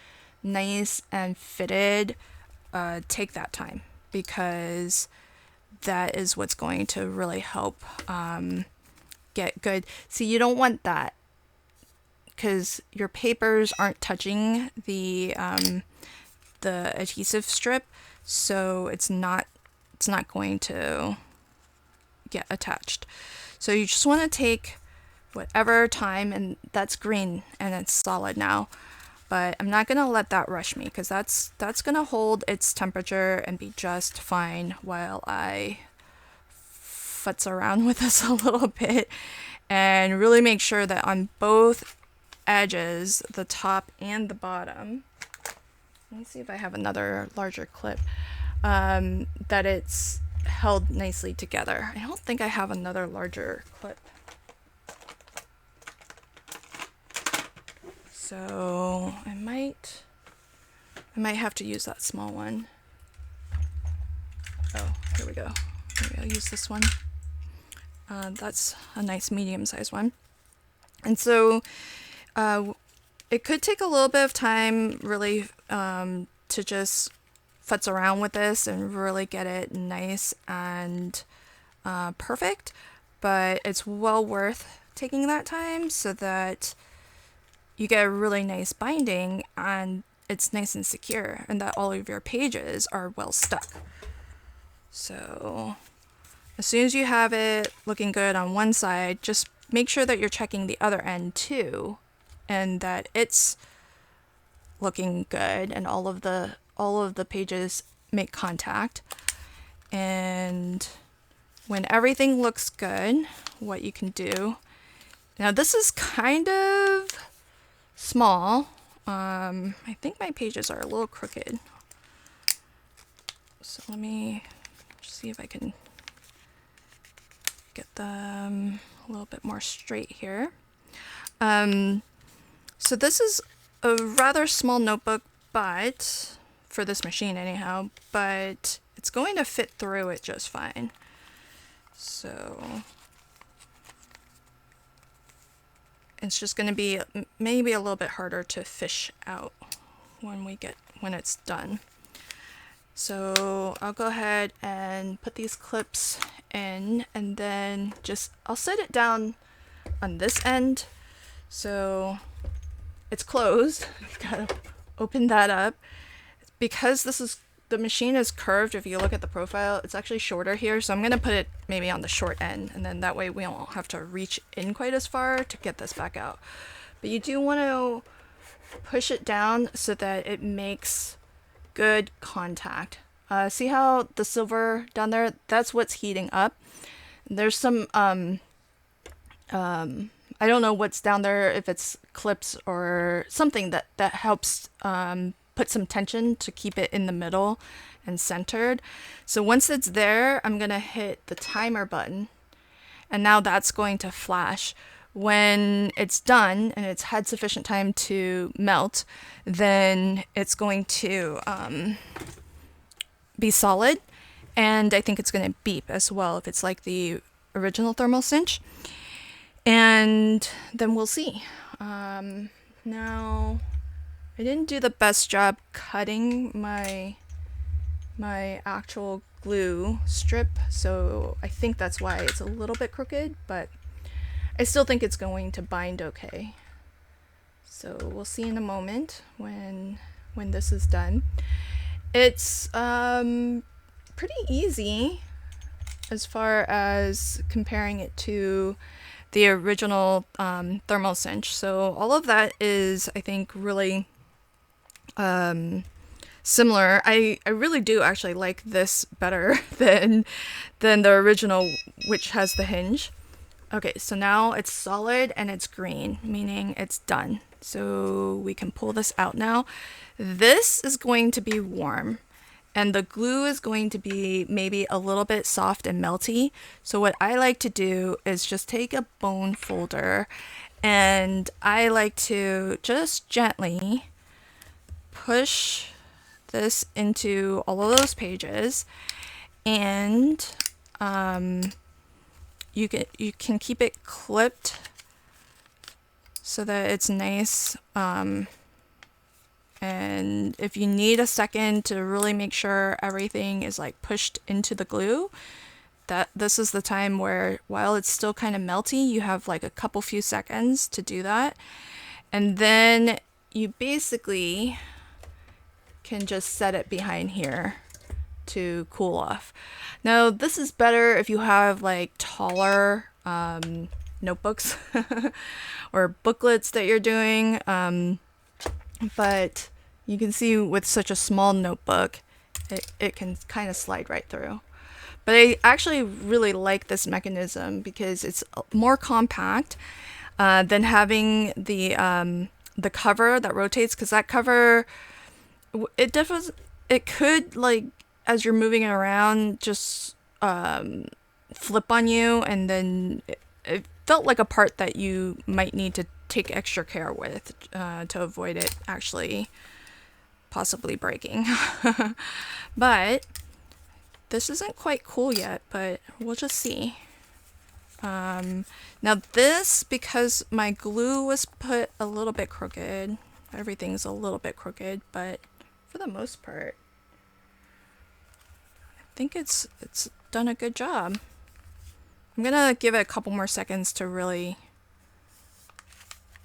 nice and fitted, take that time, because that is what's going to really help get good. See, you don't want that, because your papers aren't touching the adhesive strip, so it's not going to get attached. So you just want to take whatever time, and that's green and it's solid now, but I'm not going to let that rush me, because that's going to hold its temperature and be just fine while I futz around with this a little bit and really make sure that on both edges, the top and the bottom, let me see if I have another larger clip, that it's held nicely together. I don't think I have another larger clip. So I might have to use that small one. Oh, here we go. Maybe I'll use this one. That's a nice medium-sized one. And so it could take a little bit of time, really, to just futz around with this and really get it nice and perfect, but it's well worth taking that time so that you get a really nice binding and it's nice and secure, and that all of your pages are well stuck. So as soon as you have it looking good on one side, just make sure that you're checking the other end too, and that it's looking good and all of the pages make contact. And when everything looks good, what you can do, now this is kind of small. I think my pages are a little crooked, so let me just see if I can get them a little bit more straight here. So this is a rather small notebook, but for this machine anyhow, but it's going to fit through it just fine. So it's just going to be maybe a little bit harder to fish out when it's done. So I'll go ahead and put these clips in, and then I'll set it down on this end so it's closed. I've got to open that up. Because the machine is curved, if you look at the profile, it's actually shorter here, so I'm going to put it maybe on the short end, and then that way we won't have to reach in quite as far to get this back out. But you do want to push it down so that it makes good contact. See how the silver down there, that's what's heating up. There's some I don't know what's down there, if it's clips or something that helps put some tension to keep it in the middle and centered. So once it's there, I'm gonna hit the timer button, and now that's going to flash. When it's done and it's had sufficient time to melt, then it's going to be solid, and I think it's going to beep as well if it's like the original thermal cinch. And then we'll see. Now, I didn't do the best job cutting my actual glue strip, so I think that's why it's a little bit crooked, but I still think it's going to bind okay. So we'll see in a moment when this is done. It's pretty easy as far as comparing it to the original thermal cinch. So all of that is, I think, really similar. I really do actually like this better than the original, which has the hinge. Okay, so now it's solid and it's green, meaning it's done. So we can pull this out now. This is going to be warm, and the glue is going to be maybe a little bit soft and melty. So what I like to do is just take a bone folder, and I like to just gently push this into all of those pages, and you can keep it clipped so that it's nice, and if you need a second to really make sure everything is like pushed into the glue, this is the time where, while it's still kind of melty, you have like a few seconds to do that, and then you basically can just set it behind here to cool off. Now, this is better if you have like taller notebooks or booklets that you're doing, but you can see with such a small notebook, it can kind of slide right through. But I actually really like this mechanism because it's more compact than having the cover that rotates, because that cover, it could, like, as you're moving it around, just flip on you, and then it felt like a part that you might need to take extra care with to avoid it actually possibly breaking. But this isn't quite cool yet, but we'll just see. Now this, because my glue was put a little bit crooked, everything's a little bit crooked, but for the most part, I think it's done a good job. I'm gonna give it a couple more seconds to really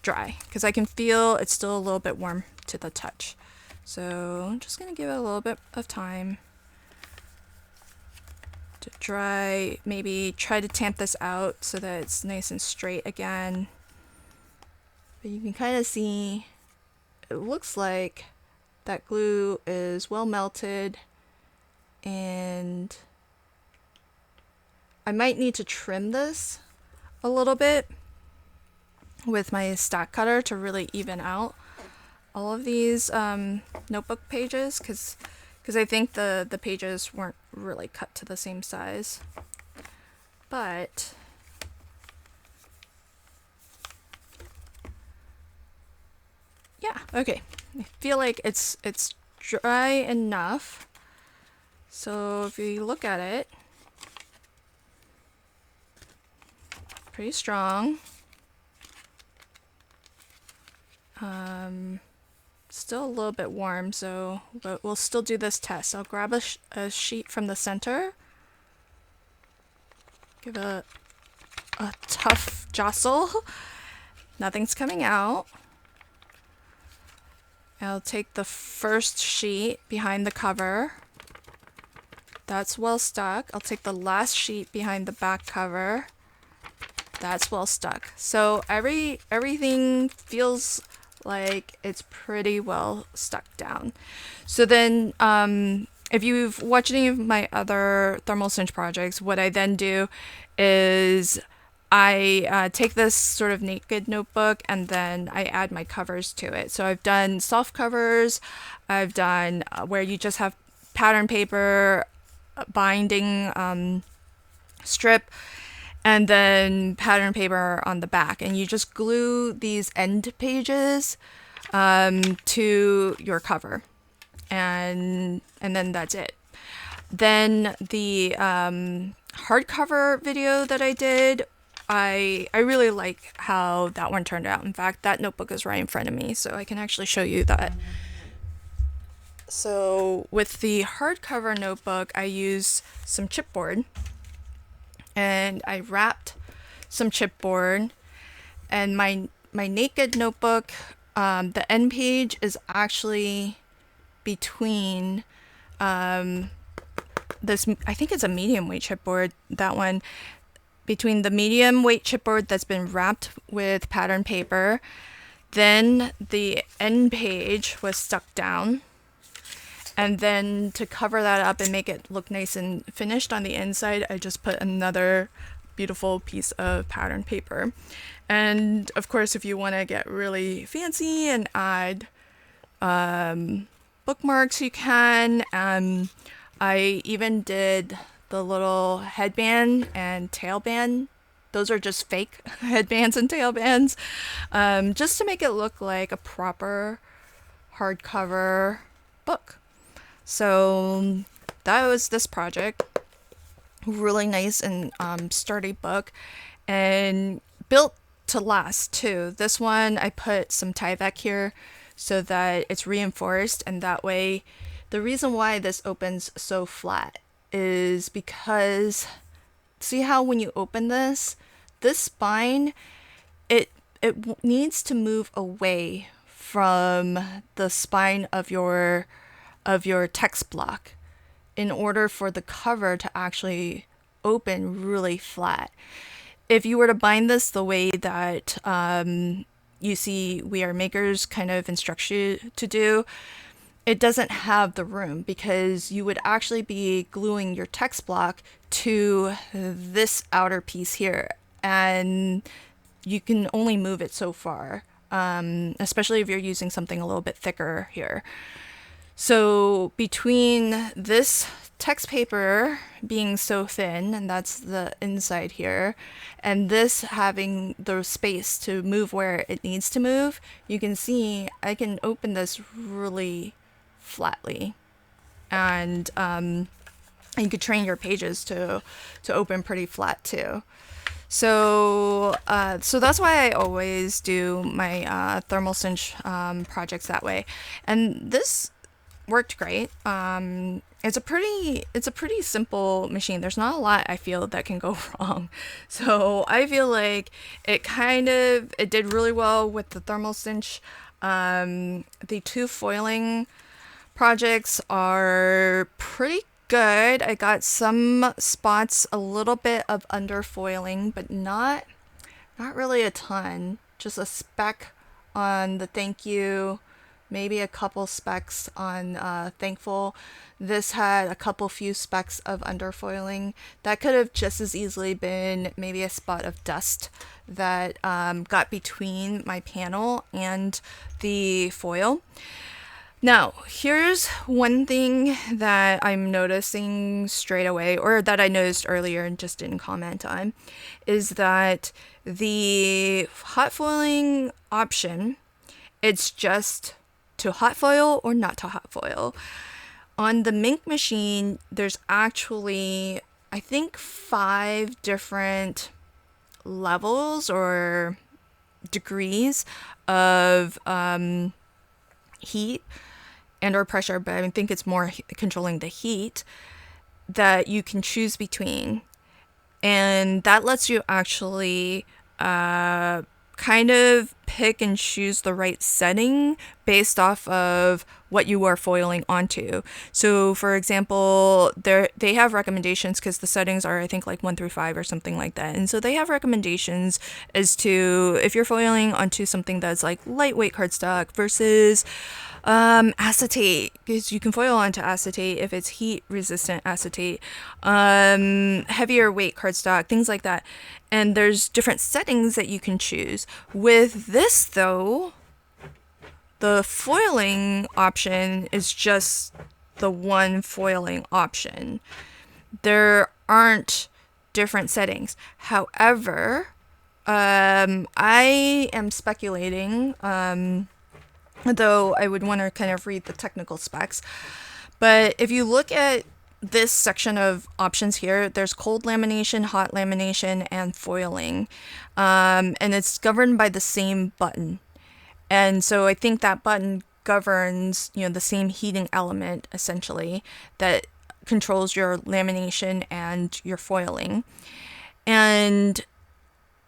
dry, because I can feel it's still a little bit warm to the touch. So I'm just gonna give it a little bit of time to dry. Maybe try to tamp this out so that it's nice and straight again. But you can kind of see, it looks like that glue is well melted, and I might need to trim this a little bit with my stack cutter to really even out all of these notebook pages, because I think the pages weren't really cut to the same size. But yeah, okay. I feel like it's dry enough. So if you look at it, pretty strong. Still a little bit warm, so but we'll still do this test. I'll grab a sheet from the center, give a tough jostle. Nothing's coming out. I'll take the first sheet behind the cover. That's well stuck. I'll take the last sheet behind the back cover. That's well stuck. So everything feels like it's pretty well stuck down. So then if you've watched any of my other thermal cinch projects, what I then do is I take this sort of naked notebook, and then I add my covers to it. So I've done soft covers, I've done where you just have pattern paper, binding strip, and then pattern paper on the back. And you just glue these end pages to your cover. And then that's it. Then the hardcover video that I did, I really like how that one turned out. In fact, that notebook is right in front of me, so I can actually show you that. So with the hardcover notebook, I used some chipboard, and I wrapped some chipboard, and my naked notebook, the end page is actually between this, I think it's a medium weight chipboard, that one, between the medium weight chipboard that's been wrapped with pattern paper. Then the end page was stuck down, and then to cover that up and make it look nice and finished on the inside, I just put another beautiful piece of pattern paper. And of course, if you want to get really fancy and add bookmarks, you can. I even did the little headband and tailband. Those are just fake headbands and tailbands, just to make it look like a proper hardcover book. So that was this project. Really nice and sturdy book, and built to last too. This one I put some Tyvek here so that it's reinforced, and that way, the reason why this opens so flat is because, see how when you open this spine, it needs to move away from the spine of your text block in order for the cover to actually open really flat. If you were to bind this the way that you see We Are Makers kind of instructs you to do, it doesn't have the room, because you would actually be gluing your text block to this outer piece here, and you can only move it so far, especially if you're using something a little bit thicker here. So between this text paper being so thin, and that's the inside here, and this having the space to move where it needs to move, you can see I can open this really flatly, and you could train your pages to open pretty flat too. So that's why I always do my thermal cinch projects that way, and this worked great. It's a pretty simple machine. There's not a lot I feel that can go wrong. So I feel like it did really well with the thermal cinch. The two foiling projects are pretty good. I got some spots, a little bit of underfoiling, but not really a ton. Just a speck on the thank you, maybe a couple specks on thankful. This had a few specks of underfoiling. That could have just as easily been maybe a spot of dust that got between my panel and the foil. Now, here's one thing that I'm noticing straight away, or that I noticed earlier and just didn't comment on, is that the hot foiling option, it's just to hot foil or not to hot foil. On the Minc machine, there's actually, I think, 5 different levels or degrees of heat and or pressure, but I think it's more controlling the heat that you can choose between, and that lets you actually kind of pick and choose the right setting based off of what you are foiling onto. So for example, they have recommendations, because the settings are, I think, like 1 through 5 or something like that, and so they have recommendations as to if you're foiling onto something that's like lightweight cardstock versus acetate, because you can foil onto acetate if it's heat resistant acetate, heavier weight cardstock, things like that. And there's different settings that you can choose. With this though, the foiling option is just the one foiling option. There aren't different settings. However, I am speculating, though I would want to kind of read the technical specs. But if you look at this section of options here, there's cold lamination, hot lamination, and foiling. And it's governed by the same button. And so I think that button governs, the same heating element, essentially, that controls your lamination and your foiling. And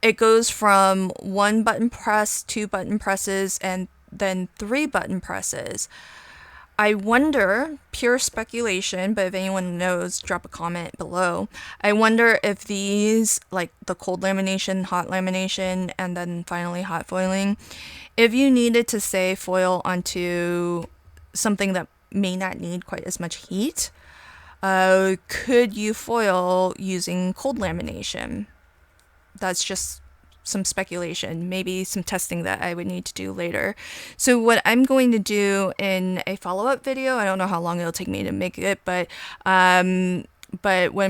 it goes from 1 button press, 2 button presses, and then 3 button presses. I wonder, pure speculation, but if anyone knows, drop a comment below. I wonder if these, like the cold lamination, hot lamination, and then finally hot foiling, if you needed to, say, foil onto something that may not need quite as much heat, could you foil using cold lamination? That's just some speculation, maybe some testing that I would need to do later. So what I'm going to do in a follow-up video, I don't know how long it'll take me to make it, but what I'm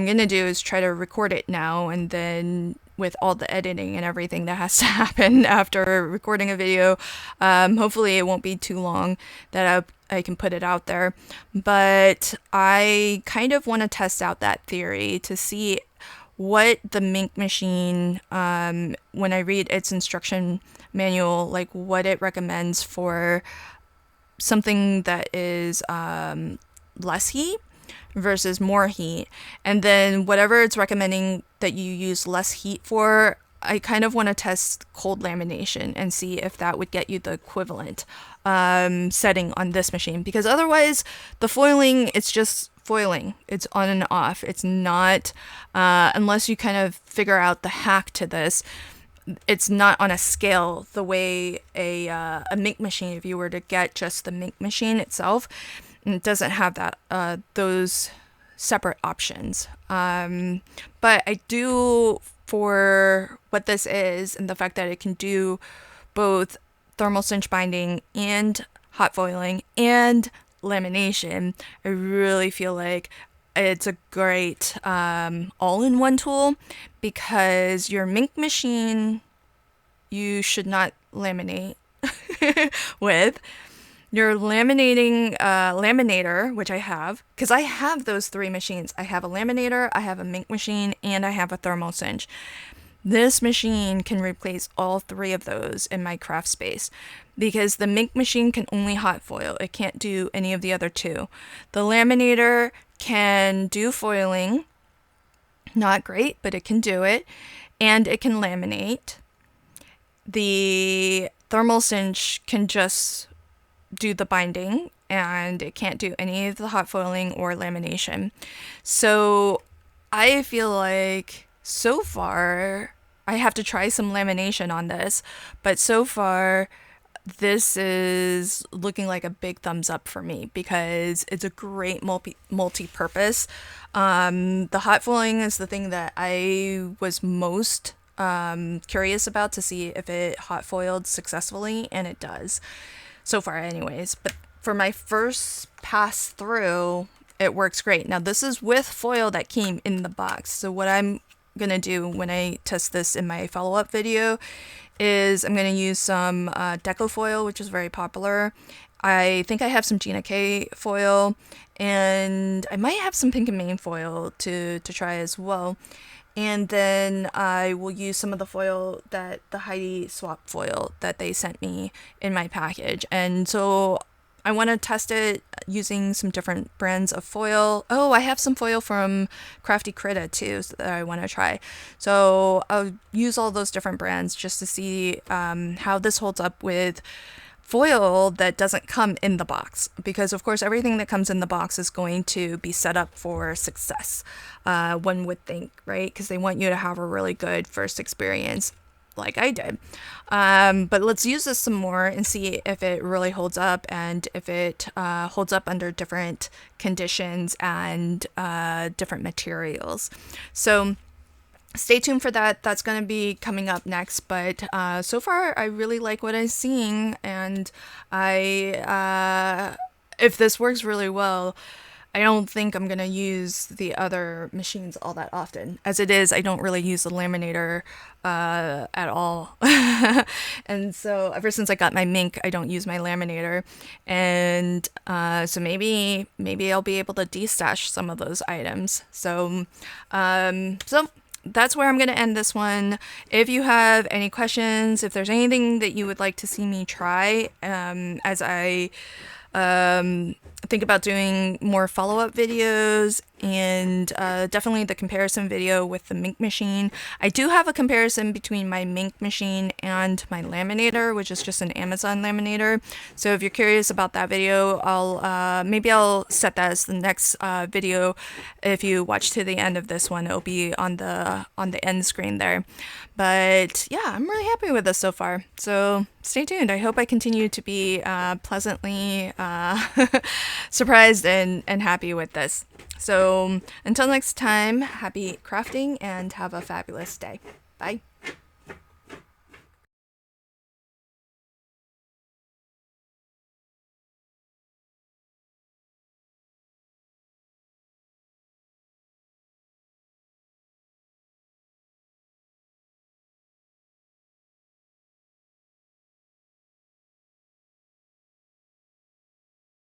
going to do is try to record it now, and then with all the editing and everything that has to happen after recording a video, hopefully it won't be too long that I can put it out there. But I kind of want to test out that theory to see what the Minc machine, when I read its instruction manual, like what it recommends for something that is less heat versus more heat. And then whatever it's recommending that you use less heat for, I kind of want to test cold lamination and see if that would get you the equivalent setting on this machine. Because otherwise, the foiling, it's just foiling. It's on and off. It's not, unless you kind of figure out the hack to this, it's not on a scale the way a Minc machine, if you were to get just the Minc machine itself, it doesn't have that those separate options. But I do, for what this is and the fact that it can do both thermal cinch binding and hot foiling and lamination, I really feel like it's a great all-in-one tool, because your Minc machine you should not laminate with. Your laminator, which I have, because I have those 3 machines. I have a laminator, I have a Minc machine, and I have a thermal cinch. This machine can replace all 3 of those in my craft space, because the Minc machine can only hot foil. It can't do any of the other 2. The laminator can do foiling, not great, but it can do it, and it can laminate. The thermal cinch can just do the binding, and it can't do any of the hot foiling or lamination. So I feel like so far, I have to try some lamination on this, but so far this is looking like a big thumbs up for me, because it's a great multi-purpose. The hot foiling is the thing that I was most curious about, to see if it hot foiled successfully, and it does. So far anyways. But for my first pass through, it works great. Now this is with foil that came in the box. So what I'm going to do when I test this in my follow-up video is I'm going to use some Deco foil, which is very popular. I think I have some Gina K foil, and I might have some Pink and Main foil to try as well. And then I will use some of the foil, that the Heidi swap foil that they sent me in my package. And so I want to test it using some different brands of foil. Oh, I have some foil from Crafty Critta too that I want to try. So I'll use all those different brands just to see how this holds up with foil that doesn't come in the box, because of course everything that comes in the box is going to be set up for success, one would think, right? Because they want you to have a really good first experience like I did. But let's use this some more and see if it really holds up, and if it holds up under different conditions and different materials. So stay tuned for that. That's going to be coming up next. But so far, I really like what I'm seeing, and if this works really well, I don't think I'm going to use the other machines all that often. As it is, I don't really use the laminator at all. And so ever since I got my Minc, I don't use my laminator. And so maybe I'll be able to destash some of those items. So that's where I'm going to end this one. If you have any questions, if there's anything that you would like to see me try, as I think about doing more follow-up videos, and definitely the comparison video with the Minc machine. I do have a comparison between my Minc machine and my laminator, which is just an Amazon laminator. So if you're curious about that video, maybe I'll set that as the next video. If you watch to the end of this one, it'll be on the end screen there. But yeah, I'm really happy with this so far. So stay tuned. I hope I continue to be pleasantly surprised and happy with this. So until next time, happy crafting and have a fabulous day. Bye.